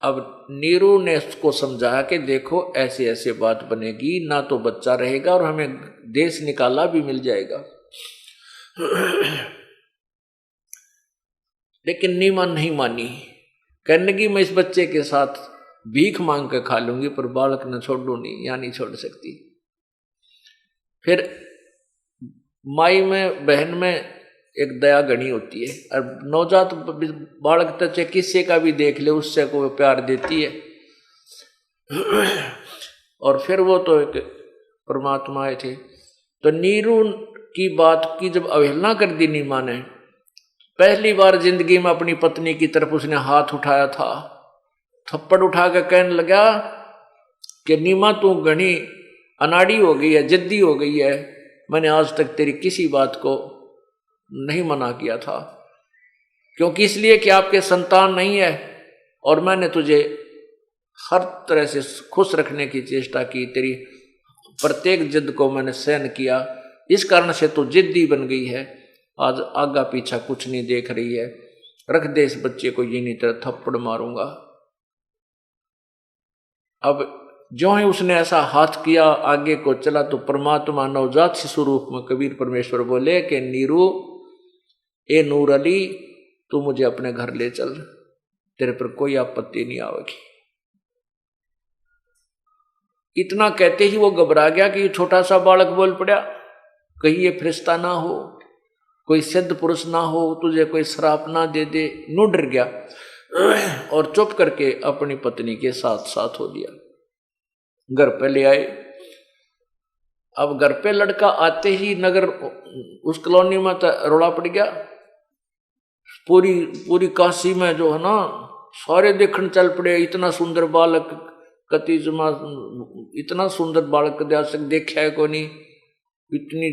अब नीरू ने उसको समझाया कि देखो ऐसे ऐसे बात बनेगी, ना तो बच्चा रहेगा और हमें देश निकाला भी मिल जाएगा। लेकिन नीमा नहीं मानी, कहने लगी मैं इस बच्चे के साथ भीख मांग कर खा लूंगी पर बालक न छोड़ू नहीं, या नहीं छोड़ सकती। फिर माई में बहन में एक दया गणी होती है, और नवजात बालक तक किससे का भी देख ले उससे को प्यार देती है। और फिर वो तो एक परमात्मा आए थे, तो नीरू की बात की जब अवहेलना कर दी नीमा ने, पहली बार जिंदगी में अपनी पत्नी की तरफ उसने हाथ उठाया था, थप्पड़ उठा कर कहने लगा कि नीमा तू घनी अनाड़ी हो गई है, जिद्दी हो गई है, मैंने आज तक तेरी किसी बात को नहीं मना किया था, क्योंकि इसलिए कि आपके संतान नहीं है और मैंने तुझे हर तरह से खुश रखने की चेष्टा की, तेरी प्रत्येक जिद को मैंने सहन किया, इस कारण से तू जिद्दी बन गई है, आज आगा पीछा कुछ नहीं देख रही है, रख दे इस बच्चे को, ये नहीं तेरा थप्पड़ मारूंगा। अब जो ही उसने ऐसा हाथ किया आगे को चला तो परमात्मा नवजात शिशु रूप में कबीर परमेश्वर बोले कि नीरू ए नूर अली तू मुझे अपने घर ले चल, तेरे पर कोई आपत्ति नहीं आवेगी। इतना कहते ही वो घबरा गया कि छोटा सा बालक बोल पड़ा, कहीं ये फरिश्ता ना हो, कोई सिद्ध पुरुष ना हो, तुझे कोई श्राप ना दे दे। नू डर गया और चुप करके अपनी पत्नी के साथ साथ हो लिया। घर पे ले आए। अब घर पे लड़का आते ही नगर उस कॉलोनी में रोड़ा पड़ गया, पूरी काशी में जो है ना सारे देखने चल पड़े, इतना सुंदर बालक कति जमा, इतना सुंदर बालक कभी आज तक देखा है को नहीं, इतनी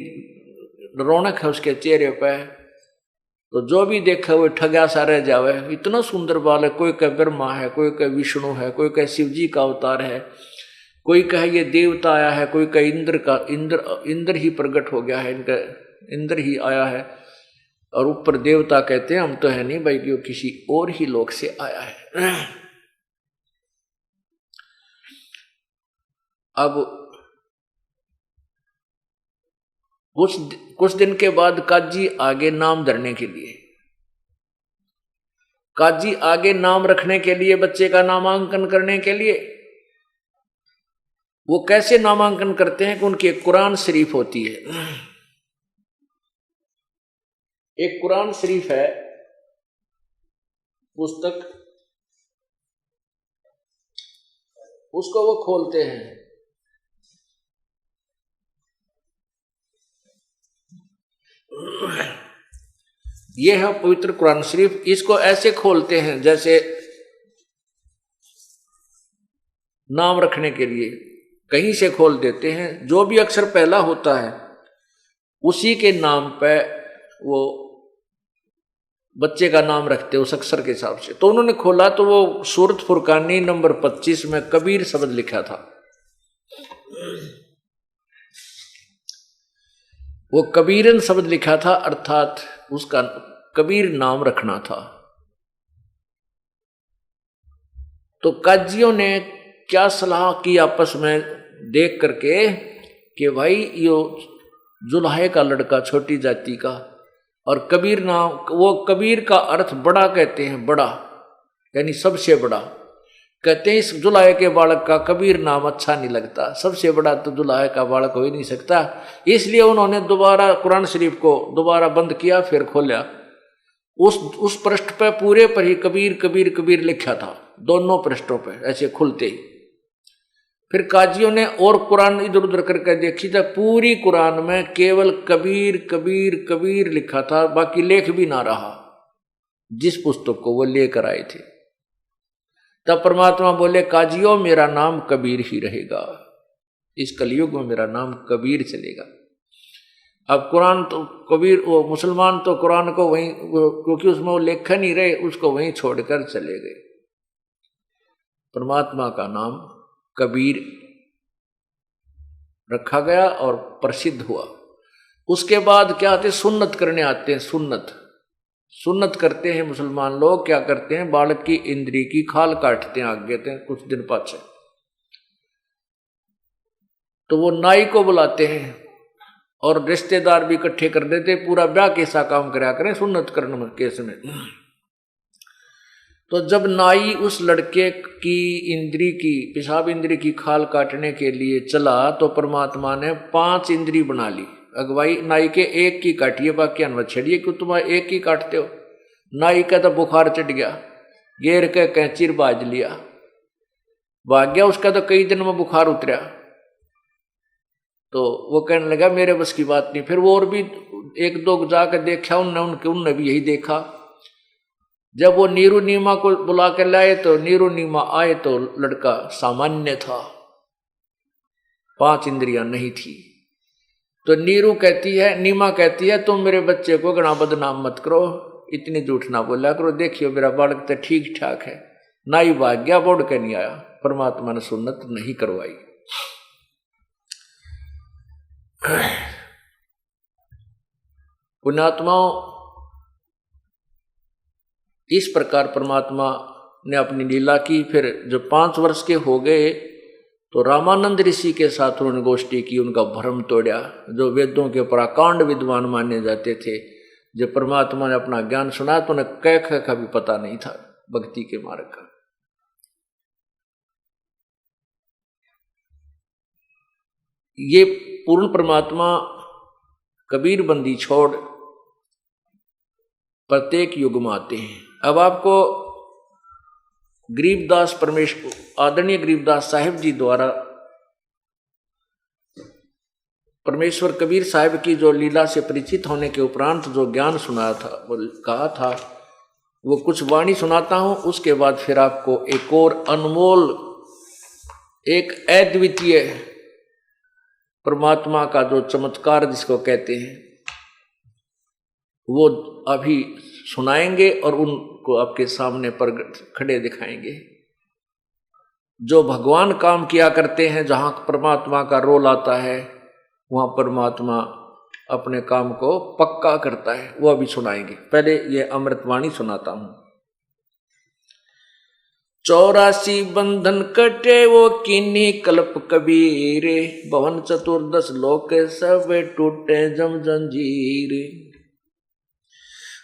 रौनक है उसके चेहरे पे, तो जो भी देखा वो ठगा सा रह जावे। इतना सुंदर बालक, कोई कह ब्रह्मा है, कोई कह विष्णु है, कोई कह शिव जी का अवतार है, कोई कहे ये देवता आया है, कोई कहे इंद्र ही प्रकट हो गया है, इनका इंद्र ही आया है, और ऊपर देवता कहते हैं हम तो है नहीं भाई, कि वो किसी और ही लोक से आया है। अब कुछ दिन के बाद काजी आगे नाम धरने के लिए, काजी आगे नाम रखने के लिए, बच्चे का नामांकन करने के लिए, वो कैसे नामांकन करते हैं कि उनकी एक कुरान शरीफ होती है, एक कुरान शरीफ है पुस्तक, उसको वो खोलते हैं। ये है पवित्र कुरान शरीफ। इसको ऐसे खोलते हैं जैसे नाम रखने के लिए कहीं से खोल देते हैं, जो भी अक्षर पहला होता है उसी के नाम पे वो बच्चे का नाम रखते हैं उस अक्षर के हिसाब से। तो उन्होंने खोला तो वो सूरत फुरकानी नंबर 25 में कबीर शब्द लिखा था। वो कबीरन शब्द लिखा था, अर्थात उसका कबीर नाम रखना था। तो काजियों ने क्या सलाह की आपस में देख करके कि भाई यो जुल्हे का लड़का, छोटी जाति का, और कबीर नाम, वो कबीर का अर्थ बड़ा कहते हैं, बड़ा यानी सबसे बड़ा कहते हैं। इस जुल्हे के बालक का कबीर नाम अच्छा नहीं लगता, सबसे बड़ा तो जुल्हे का बालक हो ही नहीं सकता। इसलिए उन्होंने दोबारा कुरान शरीफ को दोबारा बंद किया, फिर खोला। उस पृष्ठ पे पूरे पर ही कबीर कबीर कबीर लिखा था, दोनों पृष्ठों पे ऐसे खुलते ही। फिर काजियों ने और कुरान इधर उधर करके देखी तो पूरी कुरान में केवल कबीर कबीर कबीर लिखा था, बाकी लेख भी ना रहा। जिस पुस्तक को वो लेकर आए थे, तब परमात्मा बोले काजियों मेरा नाम कबीर ही रहेगा, इस कलयुग में मेरा नाम कबीर चलेगा। अब कुरान तो कबीर, वो मुसलमान तो कुरान को वहीं, क्योंकि उसमें वो लेखा नहीं रहे, उसको वहीं छोड़कर चले गए। परमात्मा का नाम कबीर रखा गया और प्रसिद्ध हुआ। उसके बाद क्या आते, सुन्नत करने आते हैं। सुन्नत करते हैं मुसलमान लोग। क्या करते हैं, बालक की इंद्री की खाल काटते हैं, आगे देते हैं कुछ दिन पाछे। तो वो नाई को बुलाते हैं और रिश्तेदार भी इकट्ठे कर देते, पूरा ब्याह कैसा काम करा करें सुन्नत करने केस में। तो जब नाई उस लड़के की इंद्री की, पेशाब इंद्री की खाल काटने के लिए चला, तो परमात्मा ने 5 इंद्री बना ली। अगवाई नाई के एक की काटिए, बाकी अनवत छड़िए, क्यों तुम एक ही काटते हो। नाई का तो बुखार चढ़ गया, गेर के कैंचीर बाज लिया, भाग गया। उसका तो कई दिन में बुखार उतरा, तो वो कहने लगा मेरे बस की बात नहीं। फिर वो और भी 1-2 जाकर देखा उनने भी यही देखा। जब वो नीरू नीमा को बुला कर लाए तो नीरू नीमा आए तो लड़का सामान्य था, 5 इंद्रियां नहीं थी। तो नीरू कहती है, नीमा कहती है तुम मेरे बच्चे को गणा बदनाम मत करो, इतनी झूठ ना बोला करो, देखियो मेरा बालक तो ठीक ठाक है। नाई भाग गया, बोड़ के नहीं आया। परमात्मा ने सुन्नत नहीं करवाई। पुण्यात्माओं, इस प्रकार परमात्मा ने अपनी लीला की। फिर जब 5 वर्ष के हो गए तो रामानंद ऋषि के साथ उन्होंने गोष्ठी की, उनका भ्रम तोड़ा। जो वेदों के पराकांड विद्वान माने जाते थे, जब परमात्मा ने अपना ज्ञान सुना तो उन्हें कह का भी पता नहीं था भक्ति के मार्ग का। ये पूर्ण परमात्मा कबीर बंदी छोड़ प्रत्येक युग में आते हैं। अब आपको गरीबदास परमेश्वर, आदरणीय गरीबदास साहिब जी द्वारा परमेश्वर कबीर साहिब की जो लीला से परिचित होने के उपरांत जो ज्ञान सुनाया था, वो कहा था, वो कुछ वाणी सुनाता हूं। उसके बाद फिर आपको एक और अनमोल, एक अद्वितीय परमात्मा का जो चमत्कार जिसको कहते हैं, वो अभी सुनाएंगे और उनको आपके सामने पर खड़े दिखाएंगे। जो भगवान काम किया करते हैं, जहां परमात्मा का रोल आता है, वहां परमात्मा अपने काम को पक्का करता है, वो अभी सुनाएंगे। पहले ये अमृतवाणी सुनाता हूं। 84 बंधन कटे वो कीनी कल्प कबीर, भवन चतुर्दश लोक सब टूटे जम जंजीर।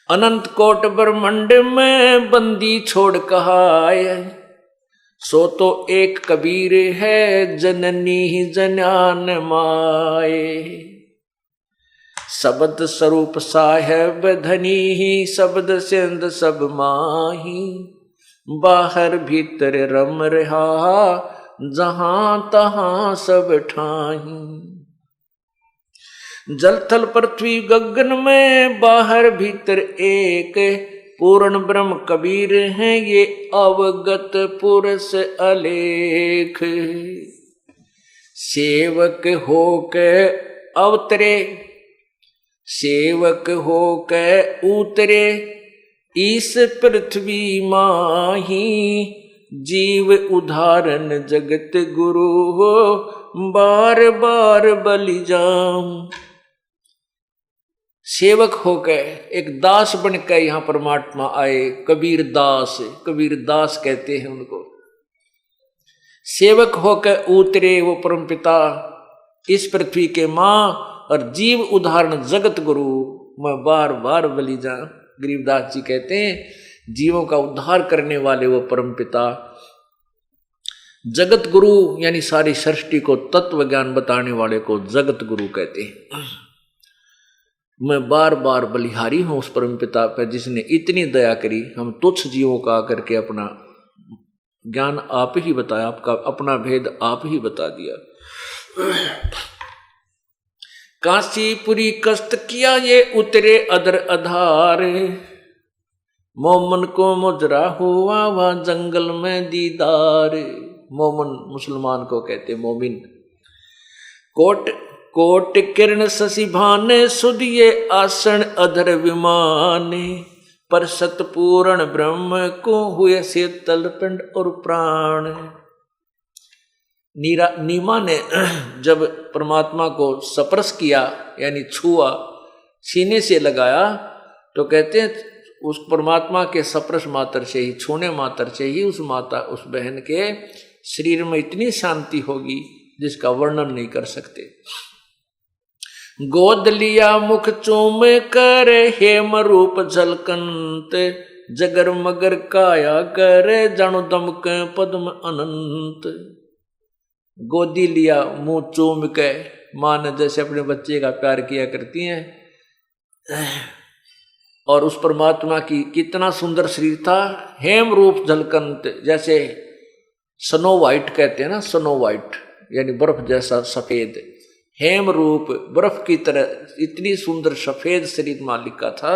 अनंत कोट ब्रह्मंड में बंदी छोड़ कहाय, सो तो एक कबीर है जननी ही जन्यान माए। शब्द स्वरूप साहेब धनी ही, शब्द सिंध सब माही। बाहर भीतर रम रहा, जहां तहां सब ठाही। जल थल पृथ्वी गगन में, बाहर भीतर एक, पूर्ण ब्रह्म कबीर हैं ये अवगत पुरुष अलेख। सेवक होके अवतरे, सेवक होके उतरे, इस पृथ्वी माही। जीव उदाहरण जगत गुरु हो, बार बार बलि जाऊं। सेवक होकर, एक दास बनकर यहां परमात्मा आए। कबीर दास, कबीर दास कहते हैं उनको। सेवक होकर उतरे वो परमपिता इस पृथ्वी के मां, और जीव उदाहरण जगत गुरु, मैं बार बार बलि जाऊं। गरीबदास जी कहते हैं जीवों का उद्धार करने वाले वो परमपिता, जगत गुरु यानी सारी सृष्टि को तत्व ज्ञान बताने वाले को जगत गुरु कहते हैं। मैं बार बार बलिहारी हूं उस परम पिता पर जिसने इतनी दया करी। हम तुच्छ जीवों का आकर के अपना ज्ञान आप ही बताया, आपका अपना भेद आप ही बता दिया। काशीपुरी कष्ट किया ये उतरे अदर अधार, मोमन को मुजरा हुआ वह जंगल में दीदार। मोमन मुसलमान को कहते मोमिन। कोट कोट किरण शशि भाने सुधिये आसन अधर विमाने, पर सतपूर्ण ब्रह्म को हुए शीतल पिंड और प्राण। नीमा ने जब परमात्मा को स्पर्श किया यानी छुआ, सीने से लगाया, तो कहते हैं उस परमात्मा के स्पर्श मात्र से ही, छूने मात्र से ही उस माता उस बहन के शरीर में इतनी शांति होगी जिसका वर्णन नहीं कर सकते। गोद लिया मुख चूम कर हेम रूप झलकंत, जगर मगर काया कर जानो दमक पद्म अनंत। गोदी लिया मुंह चूम के, मां ने जैसे अपने बच्चे का प्यार किया करती हैं, और उस परमात्मा की कितना सुंदर शरीर था। हेम रूप झलकंत, जैसे स्नो वाइट कहते हैं ना, स्नो वाइट यानी बर्फ जैसा सफेद। हेम रूप बर्फ की तरह इतनी सुंदर सफेद शरीर मालिक का था,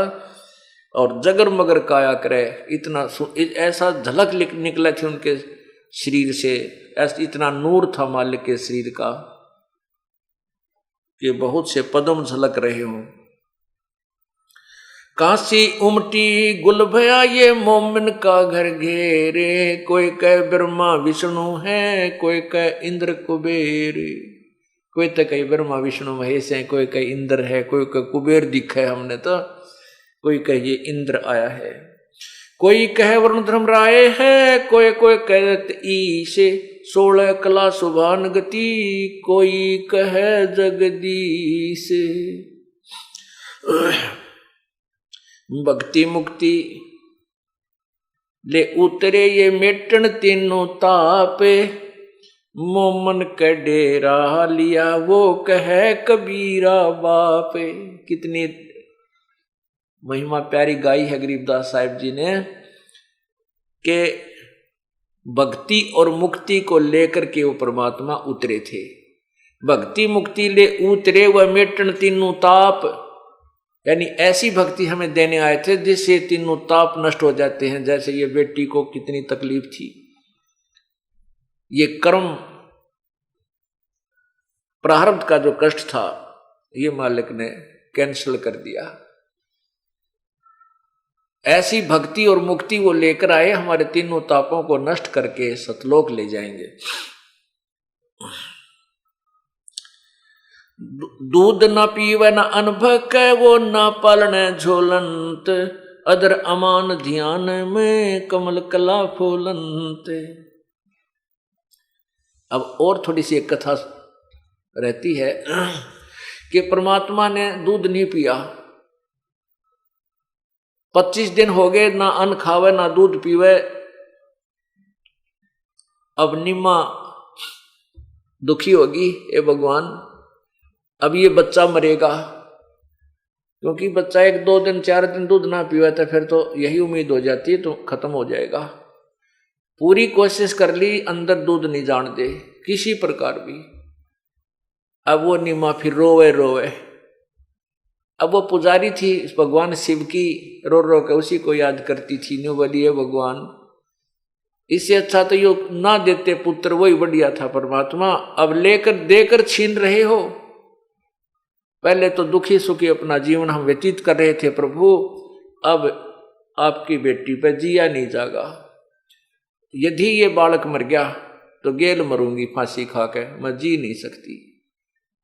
और जगर मगर काया करे, इतना ऐसा झलक निकला थी उनके शरीर से, ऐसा इतना नूर था मालिक के शरीर का कि बहुत से पदम झलक रहे हों। काशी उमटी गुल भया ये मोमिन का घर घेरे, कोई कह ब्रह्मा विष्णु है, कोई कह इंद्र कुबेर। कोई तो कहीं ब्रह्मा विष्णु महेश है, कोई कहीं इंद्र है, कोई कहीं कुबेर दिखा है हमने तो, कोई कहे ये इंद्र आया है, कोई कहे वरुण धर्मराय है, कोई कोई कहत ईश 16 कला सुभान गति, कोई कहे जगदीश। भक्ति मुक्ति ले उतरे ये मेटन तीनों तापे, मोमन के डेरा लिया वो कहे कबीरा बापे। कितनी महिमा प्यारी गाई है गरीबदास साहिब जी ने, कि भक्ति और मुक्ति को लेकर के वो परमात्मा उतरे थे। भक्ति मुक्ति ले उतरे वह मेटन तीनों ताप, यानी ऐसी भक्ति हमें देने आए थे जिससे तीनों ताप नष्ट हो जाते हैं। जैसे ये बेटी को कितनी तकलीफ थी, ये कर्म प्रारब्ध का जो कष्ट था ये मालिक ने कैंसिल कर दिया। ऐसी भक्ति और मुक्ति वो लेकर आए, हमारे तीनों तापों को नष्ट करके सतलोक ले जाएंगे। दूध न पीवे न अनभक वो न पालने झोलंत, अदर अमान ध्यान में कमल कला फूलंत। अब और थोड़ी सी एक कथा रहती है कि परमात्मा ने दूध नहीं पिया, 25 दिन हो गए, ना अन्न खावे ना दूध पीवे। अब निम्मा दुखी होगी, ए भगवान अब ये बच्चा मरेगा, क्योंकि बच्चा 1-2 दिन 4 दिन दूध ना पीवा तो फिर तो यही उम्मीद हो जाती है तो खत्म हो जाएगा। पूरी कोशिश कर ली, अंदर दूध नहीं जान दे किसी प्रकार भी। अब वो निम्मा फिर रोवे रोवे। अब वो पुजारी थी भगवान शिव की, रो रो के उसी को याद करती थी। न्यू बोलिए भगवान इससे अच्छा तो यो ना देते पुत्र, वही बढ़िया था परमात्मा। अब लेकर देकर छीन रहे हो। पहले तो दुखी सुखी अपना जीवन हम व्यतीत कर रहे थे प्रभु, अब आपकी बेटी पे जिया नहीं जागा। यदि ये बालक मर गया तो गेल मरूंगी फांसी खा के, मैं जी नहीं सकती,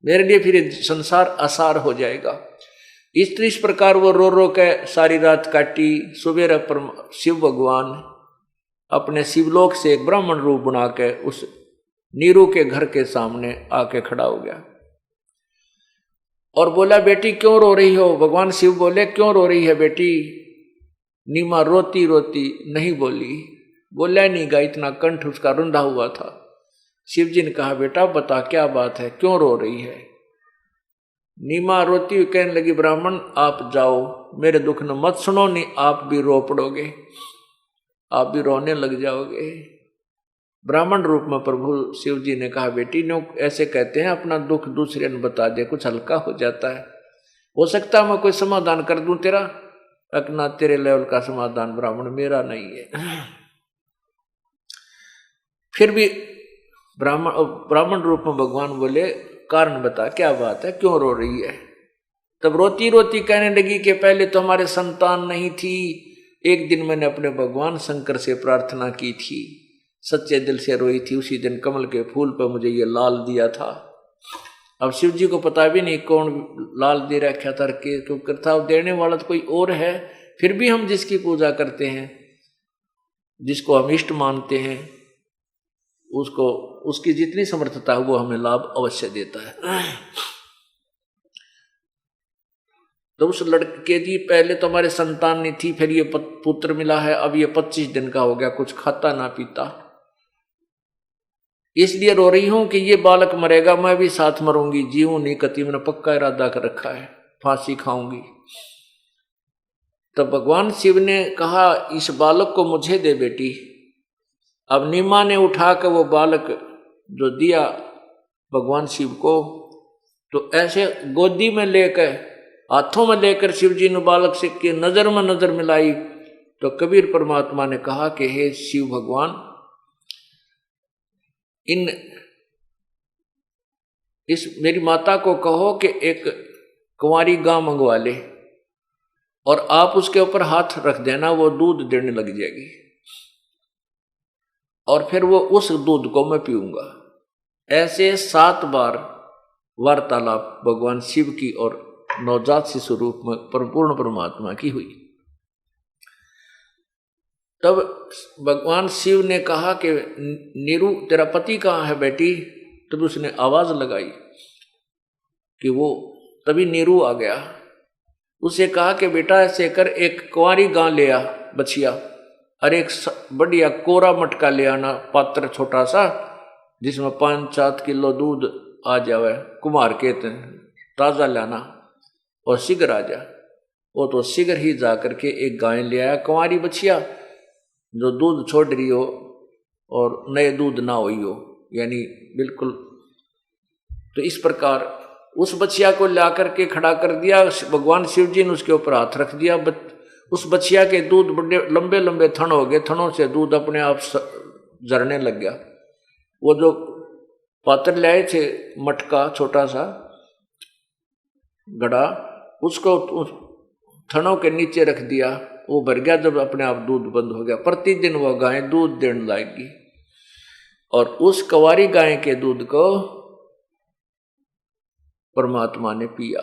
मेरे लिए फिर संसार आसार हो जाएगा। इस प्रकार वो रो रो के सारी रात काटी। सुबेरा पर शिव भगवान अपने शिवलोक से एक ब्राह्मण रूप बना के उस नीरू के घर के सामने आके खड़ा हो गया और बोला, बेटी क्यों रो रही हो? भगवान शिव बोले, क्यों रो रही है बेटी? नीमा रोती रोती नहीं बोली, बोला नहीं गा, इतना कंठ उसका रुंधा हुआ था। शिव जी ने कहा, बेटा बता क्या बात है, क्यों रो रही है? नीमा रोती हुई कहने लगी, ब्राह्मण आप जाओ, मेरे दुख न मत सुनो, नहीं आप भी रो पड़ोगे, आप भी रोने लग जाओगे। ब्राह्मण रूप में प्रभु शिव जी ने कहा, बेटी नो ऐसे कहते हैं अपना दुख दूसरे ने बता दे, कुछ हल्का हो जाता है, हो सकता है मैं कोई समाधान कर दूं तेरा, अपना तेरे लेवल का समाधान ब्राह्मण मेरा नहीं है। फिर भी ब्राह्मण रूप में भगवान बोले, कारण बता क्या बात है, क्यों रो रही है। तब रोती रोती कहने लगी कि पहले तो हमारे संतान नहीं थी, एक दिन मैंने अपने भगवान शंकर से प्रार्थना की थी, सच्चे दिल से रोई थी, उसी दिन कमल के फूल पर मुझे ये लाल दिया था। अब शिव जी को पता भी नहीं कौन लाल दे रखा था, क्योंकि था देने वाला तो कोई और है, फिर भी हम जिसकी पूजा करते हैं, जिसको हम इष्ट मानते हैं, उसको उसकी जितनी समर्थता है वो हमें लाभ अवश्य देता है। तो उस लड़के जी पहले तो हमारे संतान नहीं थी, फिर ये पुत्र मिला है, अब ये 25 दिन का हो गया, कुछ खाता ना पीता, इसलिए रो रही हूं कि ये बालक मरेगा, मैं भी साथ मरूंगी, जीऊं नहीं कति, मैंने पक्का इरादा कर रखा है, फांसी खाऊंगी। तब भगवान शिव ने कहा, इस बालक को मुझे दे बेटी। अब नीमा ने उठाकर वो बालक जो दिया भगवान शिव को, तो ऐसे गोदी में लेकर, हाथों में लेकर शिव जी ने बालक से की नजर में नजर मिलाई, तो कबीर परमात्मा ने कहा कि हे शिव भगवान, इस मेरी माता को कहो कि एक कुंवारी गां मंगवा ले और आप उसके ऊपर हाथ रख देना, वो दूध देने लग जाएगी, और फिर वो उस दूध को मैं पीऊंगा। ऐसे 7 बार वार्तालाप भगवान शिव की और नवजात शिशु रूप में परिपूर्ण परमात्मा की हुई। तब भगवान शिव ने कहा कि नीरू तेरा पति कहाँ है बेटी। तब उसने आवाज लगाई कि वो, तभी नीरू आ गया। उसे कहा कि बेटा ऐसे कर, एक कुंवारी गां ले आ बछिया, और एक बढ़िया कोरा मटका ले आना, पात्र छोटा सा जिसमें 5-7 किलो दूध आ जावे, कुमार के ताजा लाना, और शीघ्र आ जा। वो तो शीघ्र ही जा करके एक गाय ले आया, कुंवारी बछिया जो दूध छोड़ रही हो और नए दूध ना हुई हो, यानी बिल्कुल। तो इस प्रकार उस बछिया को ला करके खड़ा कर दिया। भगवान शिव जी ने उसके ऊपर हाथ रख दिया। उस बछिया के दूध बड़े लंबे लंबे थन हो गए, थनों से दूध अपने आप झरने लग गया। वो जो पात्र लाए थे, मटका छोटा सा गड़ा, उसको थनों के नीचे रख दिया, वो भर गया। जब अपने आप दूध बंद हो गया, प्रतिदिन वह गाय दूध देने लगेगी। और उस कुंवारी गाय के दूध को परमात्मा ने पिया।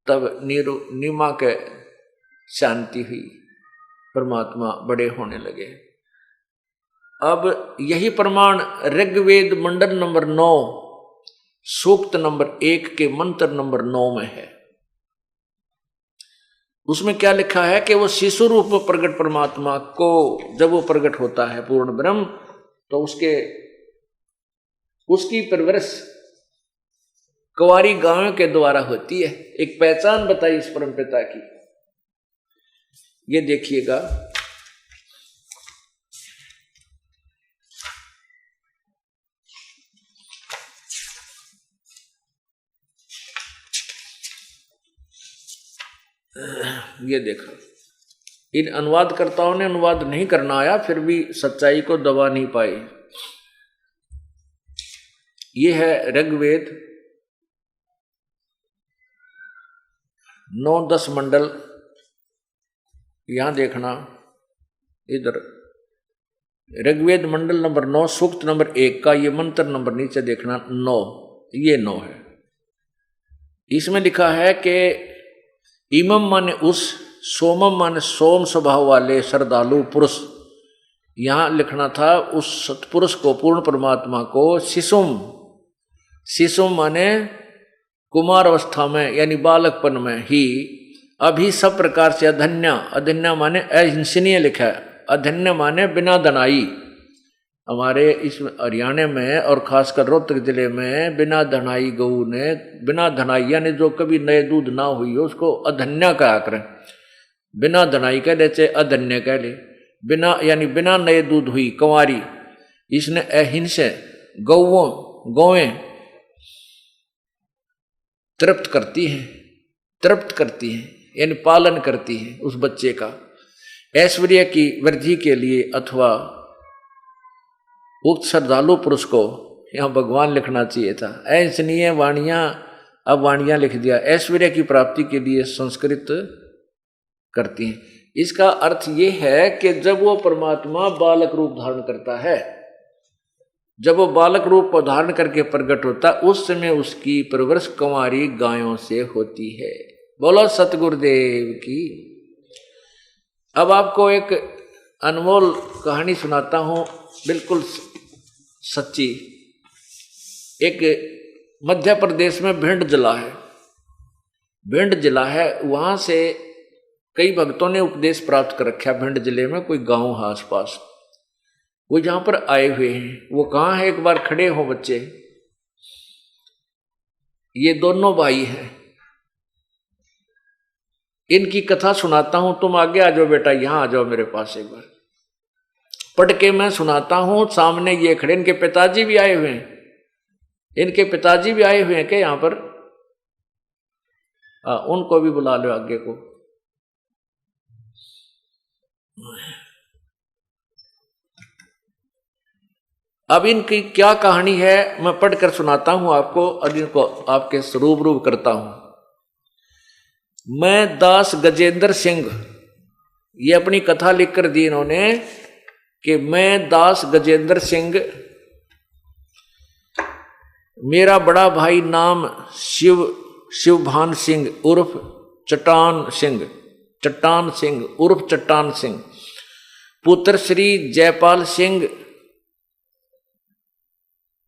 तब नीमा के शांति हुई, परमात्मा बड़े होने लगे। अब यही प्रमाण ऋग्वेद मंडल नंबर 9 सूक्त नंबर 1 के मंत्र नंबर 9 में है। उसमें क्या लिखा है कि वो शिशु रूप में प्रकट परमात्मा को जब वो प्रकट होता है पूर्ण ब्रह्म, तो उसकी परवरिश कुंवारी गायों के द्वारा होती है। एक पहचान बताई इस परम पिता की, ये देखिएगा। ये देखा, इन अनुवादकर्ताओं ने अनुवाद नहीं करना आया, फिर भी सच्चाई को दबा नहीं पाए। ये है ऋग्वेद 9-10 मंडल। यहां देखना, इधर ऋग्वेद मंडल नंबर 9 सूक्त नंबर 1 का ये मंत्र नंबर नीचे देखना 9, ये 9 है। इसमें लिखा है कि इमम माने उस, सोमम माने सोम स्वभाव वाले श्रद्धालु पुरुष। यहां लिखना था उस सत्पुरुष को, पूर्ण परमात्मा को। शिशुम माने कुमार अवस्था में, यानी बालकपन में ही। अभी सब प्रकार से अधन्या माने अहिंसनीय लिखा है, अधन्य माने बिना दनाई। हमारे इस हरियाणा में और खासकर रोहतक जिले में बिना धनाई गऊ ने, बिना धनाई यानी जो कभी नए दूध ना हुई हो उसको अधन्या कहा करें। बिना धनाई कह ले चाहे अधन्य कह ले, बिना यानी बिना नए दूध हुई कंवारी, इसने अहिंसे गौएं तृप्त करती हैं यानी पालन करती हैं उस बच्चे का ऐश्वर्य की वृद्धि के लिए। अथवा उक्त श्रद्धालु पुरुष को यहाँ भगवान लिखना चाहिए था, ऐसनीय वाणियां, अब वाणियां लिख दिया, ऐश्वर्य की प्राप्ति के लिए संस्कृत करती हैं। इसका अर्थ ये है कि जब वो परमात्मा बालक रूप धारण करता है, जब वो बालक रूप को धारण करके प्रकट होता, उस समय उसकी परवरिश कंवारी गायों से होती है। बोलो सतगुरुदेव की। अब आपको एक अनमोल कहानी सुनाता हूं, बिल्कुल सच्ची। एक मध्य प्रदेश में भिंड जिला है, वहां से कई भक्तों ने उपदेश प्राप्त कर रखा। भिंड जिले में कोई गांव है आसपास, वो जहां पर आए हुए हैं। वो कहाँ है, एक बार खड़े हो बच्चे, ये दोनों भाई हैं, इनकी कथा सुनाता हूं। तुम आगे आ जाओ बेटा, यहां आ जाओ मेरे पास एक बार, पढ़ के मैं सुनाता हूं। सामने ये खड़े, इनके पिताजी भी आए हुए हैं, क्या यहां पर? उनको भी बुला लो आगे को। अब इनकी क्या कहानी है मैं पढ़कर सुनाता हूं आपको और इनको आपके रूबरू करता हूं। मैं दास गजेंद्र सिंह, ये अपनी कथा लिखकर दी इन्होंने कि मैं दास गजेंद्र सिंह, मेरा बड़ा भाई नाम शिवभान सिंह उर्फ चट्टान सिंह उर्फ चट्टान सिंह, पुत्र श्री जयपाल सिंह,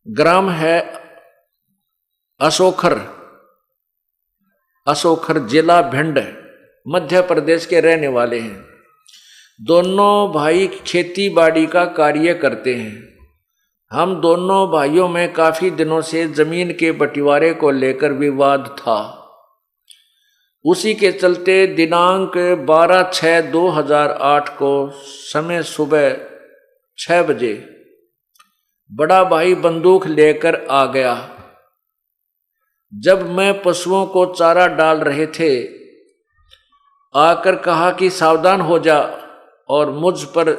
ग्राम है असोखर जिला भिंड, मध्य प्रदेश के रहने वाले हैं। दोनों भाई खेती बाड़ी का कार्य करते हैं। हम दोनों भाइयों में काफी दिनों से जमीन के बंटवारे को लेकर विवाद था। उसी के चलते दिनांक 12/6/2008 को समय सुबह 6 बजे बड़ा भाई बंदूक लेकर आ गया। जब मैं पशुओं को चारा डाल रहे थे, आकर कहा कि सावधान हो जा, और मुझ पर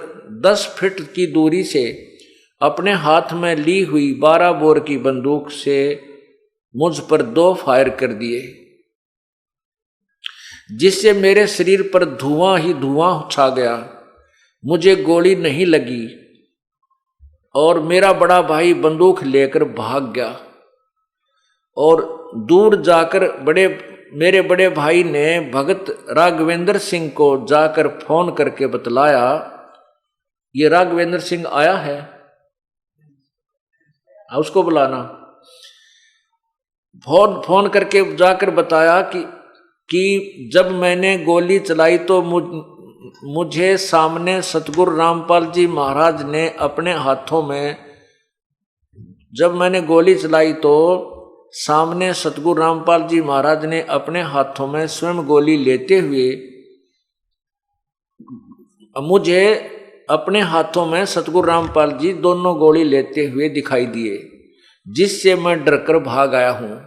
10 फीट की दूरी से अपने हाथ में ली हुई 12 बोर की बंदूक से मुझ पर 2 फायर कर दिए, जिससे मेरे शरीर पर धुआं ही धुआं छा गया। मुझे गोली नहीं लगी और मेरा बड़ा भाई बंदूक लेकर भाग गया। और दूर जाकर मेरे बड़े भाई ने भगत राघवेंद्र सिंह को जाकर फोन करके बतलाया। ये राघवेंद्र सिंह आया है, उसको बुलाना। फोन करके जाकर बताया कि जब मैंने गोली चलाई तो मुझे सामने सतगुरु रामपाल जी महाराज ने अपने हाथों में, जब मैंने गोली चलाई तो सामने सतगुरु रामपाल जी महाराज ने अपने हाथों में स्वयं गोली लेते हुए, मुझे अपने हाथों में सतगुरु रामपाल जी दोनों गोली लेते हुए दिखाई दिए, जिससे मैं डरकर भाग आया हूं।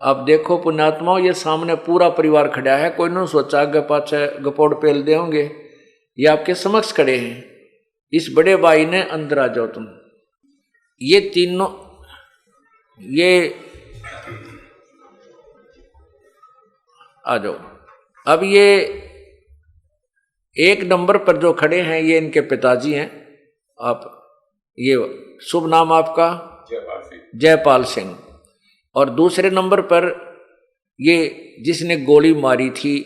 अब देखो पुण्यात्माओं, ये सामने पूरा परिवार खड़ा है, कोई न सोचा आगे पाछे गपोड़ पेल दे होंगे, ये आपके समक्ष खड़े हैं। इस बड़े भाई ने अंदर आ जाओ तुम, ये तीनों, ये आ जाओ। अब ये 1 नंबर पर जो खड़े हैं ये इनके पिताजी हैं। आप, ये शुभ नाम आपका? जयपाल सिंह। और दूसरे नंबर पर ये जिसने गोली मारी थी,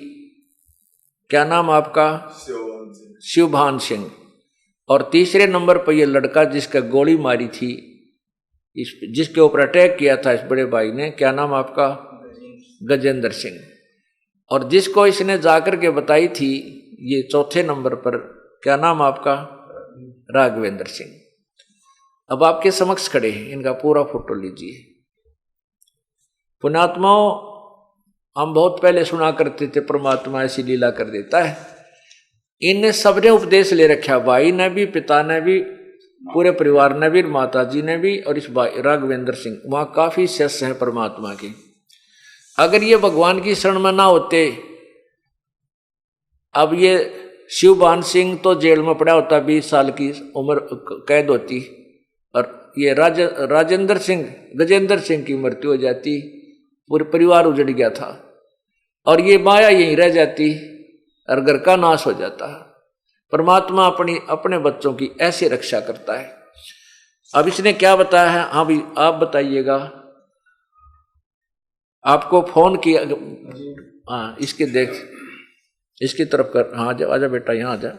क्या नाम आपका? शिवभान सिंह। और तीसरे नंबर पर ये लड़का जिसका गोली मारी थी, जिसके ऊपर अटैक किया था इस बड़े भाई ने, क्या नाम आपका? गजेंद्र सिंह। और जिसको इसने जाकर के बताई थी, ये चौथे नंबर पर, क्या नाम आपका? राघवेंद्र सिंह अब आपके समक्ष खड़े हैं, इनका पूरा फोटो लीजिए। पुण्यात्माओं, हम बहुत पहले सुना करते थे परमात्मा ऐसी लीला कर देता है। इन सबने उपदेश ले रखा, भाई ने भी, पिता ने भी, पूरे परिवार ने भी, माता जी ने भी, और इस भाई राघवेंद्र सिंह, वहां काफी शिष्य हैं परमात्मा के। अगर ये भगवान की शरण में ना होते, अब ये शिवबान सिंह तो जेल में पड़ा होता, 20 साल की उम्र कैद होती, और ये राजेंद्र सिंह, गजेंद्र सिंह की मृत्यु हो जाती, पूरे परिवार उजड़ गया था, और ये माया यहीं रह जाती और घर का नाश हो जाता। परमात्मा अपने बच्चों की ऐसे रक्षा करता है। अब इसने क्या बताया है, हाँ भी आप बताइएगा। आपको फोन किया, हाँ इसके देख, इसकी तरफ कर, हाँ आजा बेटा, यहाँ आजा।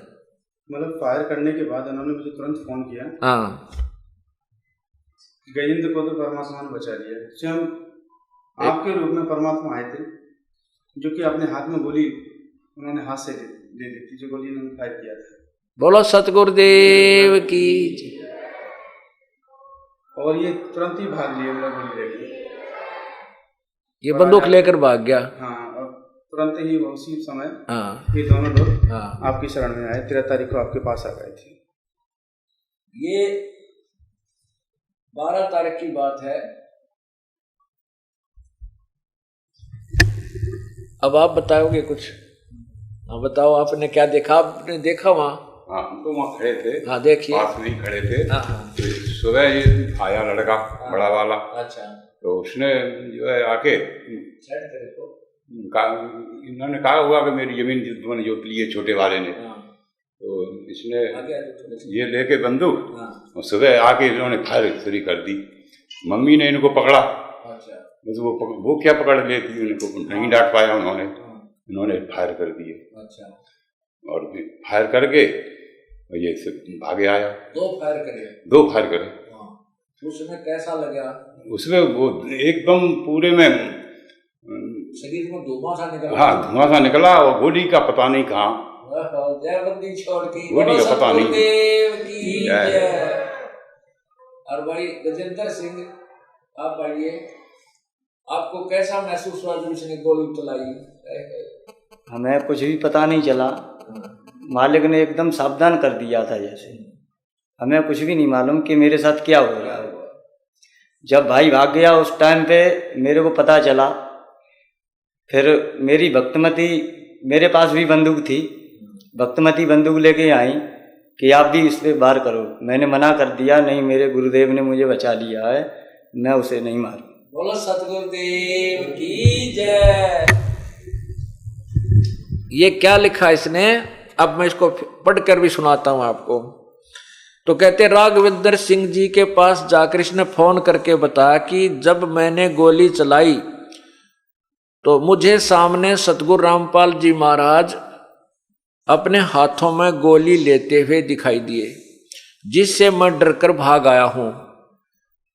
मतलब फायर करने के बाद उन्होंने मुझे तुरंत फोन किया। हाँ, गजेंद्र को तो परमात्मा ने बचा लिया। स्वयं आपके रूप में परमात्मा आए थे, जो कि अपने हाथ में गोली उन्होंने हाथ से दे दी थी, जो गोली उन्होंने फायर किया था। बोलो सतगुरुदेव की। और ये तुरंत ही भाग लिए, मतलब गोली लेके ये बंदूक लेकर भाग गया। हाँ, और तुरंत ही उसी समय हाँ ये दोनों लोग हाँ आपकी शरण में आए। 13 तारीख को आपके पास आ गए थे। ये 12 तारीख की बात है। अब आप बताओगे कुछ? हाँ बताओ, आपने क्या देखा? आपने देखा वहाँ? हाँ, हम तो वहाँ खड़े थे। हाँ देखिए, पास में ही खड़े थे। हाँ हाँ। तो सुबह ये आया लड़का, बड़ा वाला। अच्छा, तो उसने जो है आके इन्होंने कहा होगा कि मेरी जमीन तुमने जोत ली है, छोटे वाले ने। तो इसने ये लेके बंदूक और सुबह आके इन्होंने फायर शुरू कर दी। मम्मी ने इनको पकड़ा, बस वो क्या पकड़ लेती, उनको नहीं डांट पाया उन्होंने, इन्होंने फायर कर दिए। अच्छा, और फायर करके ये भागे आया। 2 फायर करे। उसमें कैसा लगा? उसमें वो एकदम पूरे में शरीर में धुआं सा निकला। हाँ, धुआं सा निकला, और गोली का पता नहीं कहाँ, जयबंदी छोड़ के गोली का पता नहीं। और भाई गजेंद्र सिंह, आप आइए, आपको कैसा महसूस हुआ जब उसने गोली चलाई? हमें कुछ भी पता नहीं चला, मालिक ने एकदम सावधान कर दिया था। जैसे हमें कुछ भी नहीं मालूम कि मेरे साथ क्या हो रहा है। जब भाई भाग गया उस टाइम पे मेरे को पता चला। फिर मेरी भक्तमती, मेरे पास भी बंदूक थी, भक्तमती बंदूक लेके आई कि आप भी इस पे वार करो। मैंने मना कर दिया, नहीं, मेरे गुरुदेव ने मुझे बचा लिया है, मैं उसे नहीं मारूं। बोलो सतगुरुदेव की जय। ये क्या लिखा इसने, अब मैं इसको पढ़कर भी सुनाता हूं आपको। तो कहते, राघवेंद्र सिंह जी के पास जाकर इसने फोन करके बताया कि जब मैंने गोली चलाई तो मुझे सामने सतगुरु रामपाल जी महाराज अपने हाथों में गोली लेते हुए दिखाई दिए, जिससे मैं डरकर भाग आया हूं।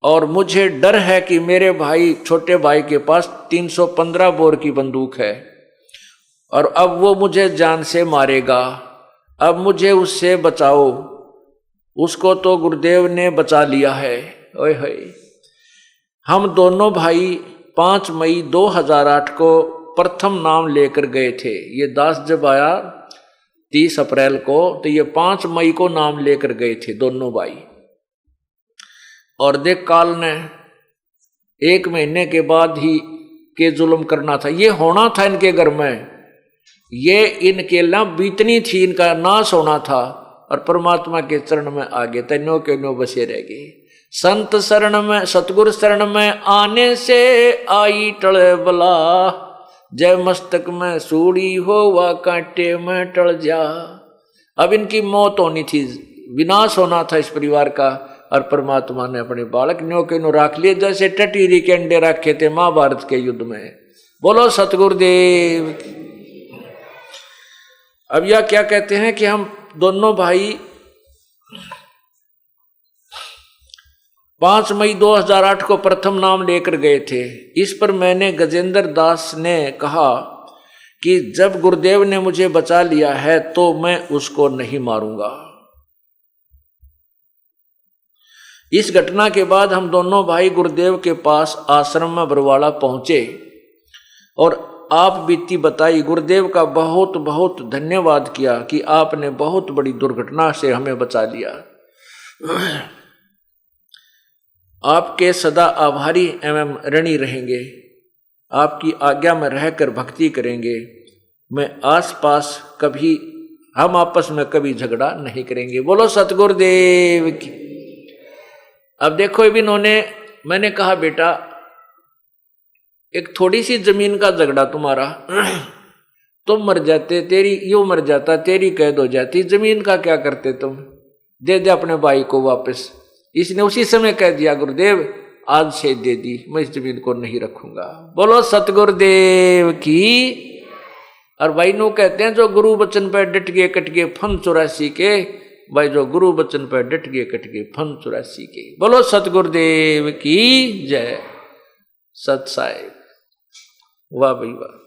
और मुझे डर है कि मेरे भाई, छोटे भाई के पास 315 बोर की बंदूक है, और अब वो मुझे जान से मारेगा। अब मुझे उससे बचाओ। उसको तो गुरुदेव ने बचा लिया है। ओए होए। हम दोनों भाई 5 मई 2008 को प्रथम नाम लेकर गए थे। ये दास जब आया 30 अप्रैल को, तो ये 5 मई को नाम लेकर गए थे दोनों भाई। और देख, काल ने 1 महीने के बाद ही के जुल्म करना था, ये होना था इनके घर में, ये इनके ला बीतनी थी, इनका नाश होना था। और परमात्मा के चरण में आगे तन्नो के नो बसे रह गए। संत शरण में, सतगुरु शरण में आने से आई टल बला, जय मस्तक में सूड़ी हो वा कांटे में टल जा। अब इनकी मौत होनी थी, विनाश होना था इस परिवार का, और परमात्मा ने अपने बालक न्यो के नो राख लिए, जैसे टटीरी के अंडे रखे थे महाभारत के युद्ध में। बोलो सतगुरुदेव। अब यह क्या कहते हैं कि हम दोनों भाई 5 मई 2008 को प्रथम नाम लेकर गए थे। इस पर मैंने गजेंद्र दास ने कहा कि जब गुरुदेव ने मुझे बचा लिया है तो मैं उसको नहीं मारूंगा। इस घटना के बाद हम दोनों भाई गुरुदेव के पास आश्रम में बरवाड़ा पहुंचे और आप बीती बताई। गुरुदेव का बहुत बहुत धन्यवाद किया कि आपने बहुत बड़ी दुर्घटना से हमें बचा लिया। आपके सदा आभारी एवं ऋणी रहेंगे। आपकी आज्ञा में रहकर भक्ति करेंगे। मैं आसपास कभी हम आपस में कभी झगड़ा नहीं करेंगे। बोलो सतगुरुदेव की। अब देखो अब इन्होंने, मैंने कहा बेटा एक थोड़ी सी जमीन का झगड़ा तुम्हारा, तुम मर जाते, तेरी यो मर जाता, तेरी कैद हो जाती, जमीन का क्या करते तुम, दे दे अपने भाई को वापस। इसने उसी समय कह दिया गुरुदेव आज से दे दी, मैं इस जमीन को नहीं रखूंगा। बोलो सतगुरुदेव की। और भाई नो कहते हैं जो गुरु वचन पर डट गए कट गए फन 84 के, भाई जो गुरु वचन पर डट गए कट गए फन 84 के। बोलो सतगुरुदेव की जय। सत साहिब। वाह भाई वाह।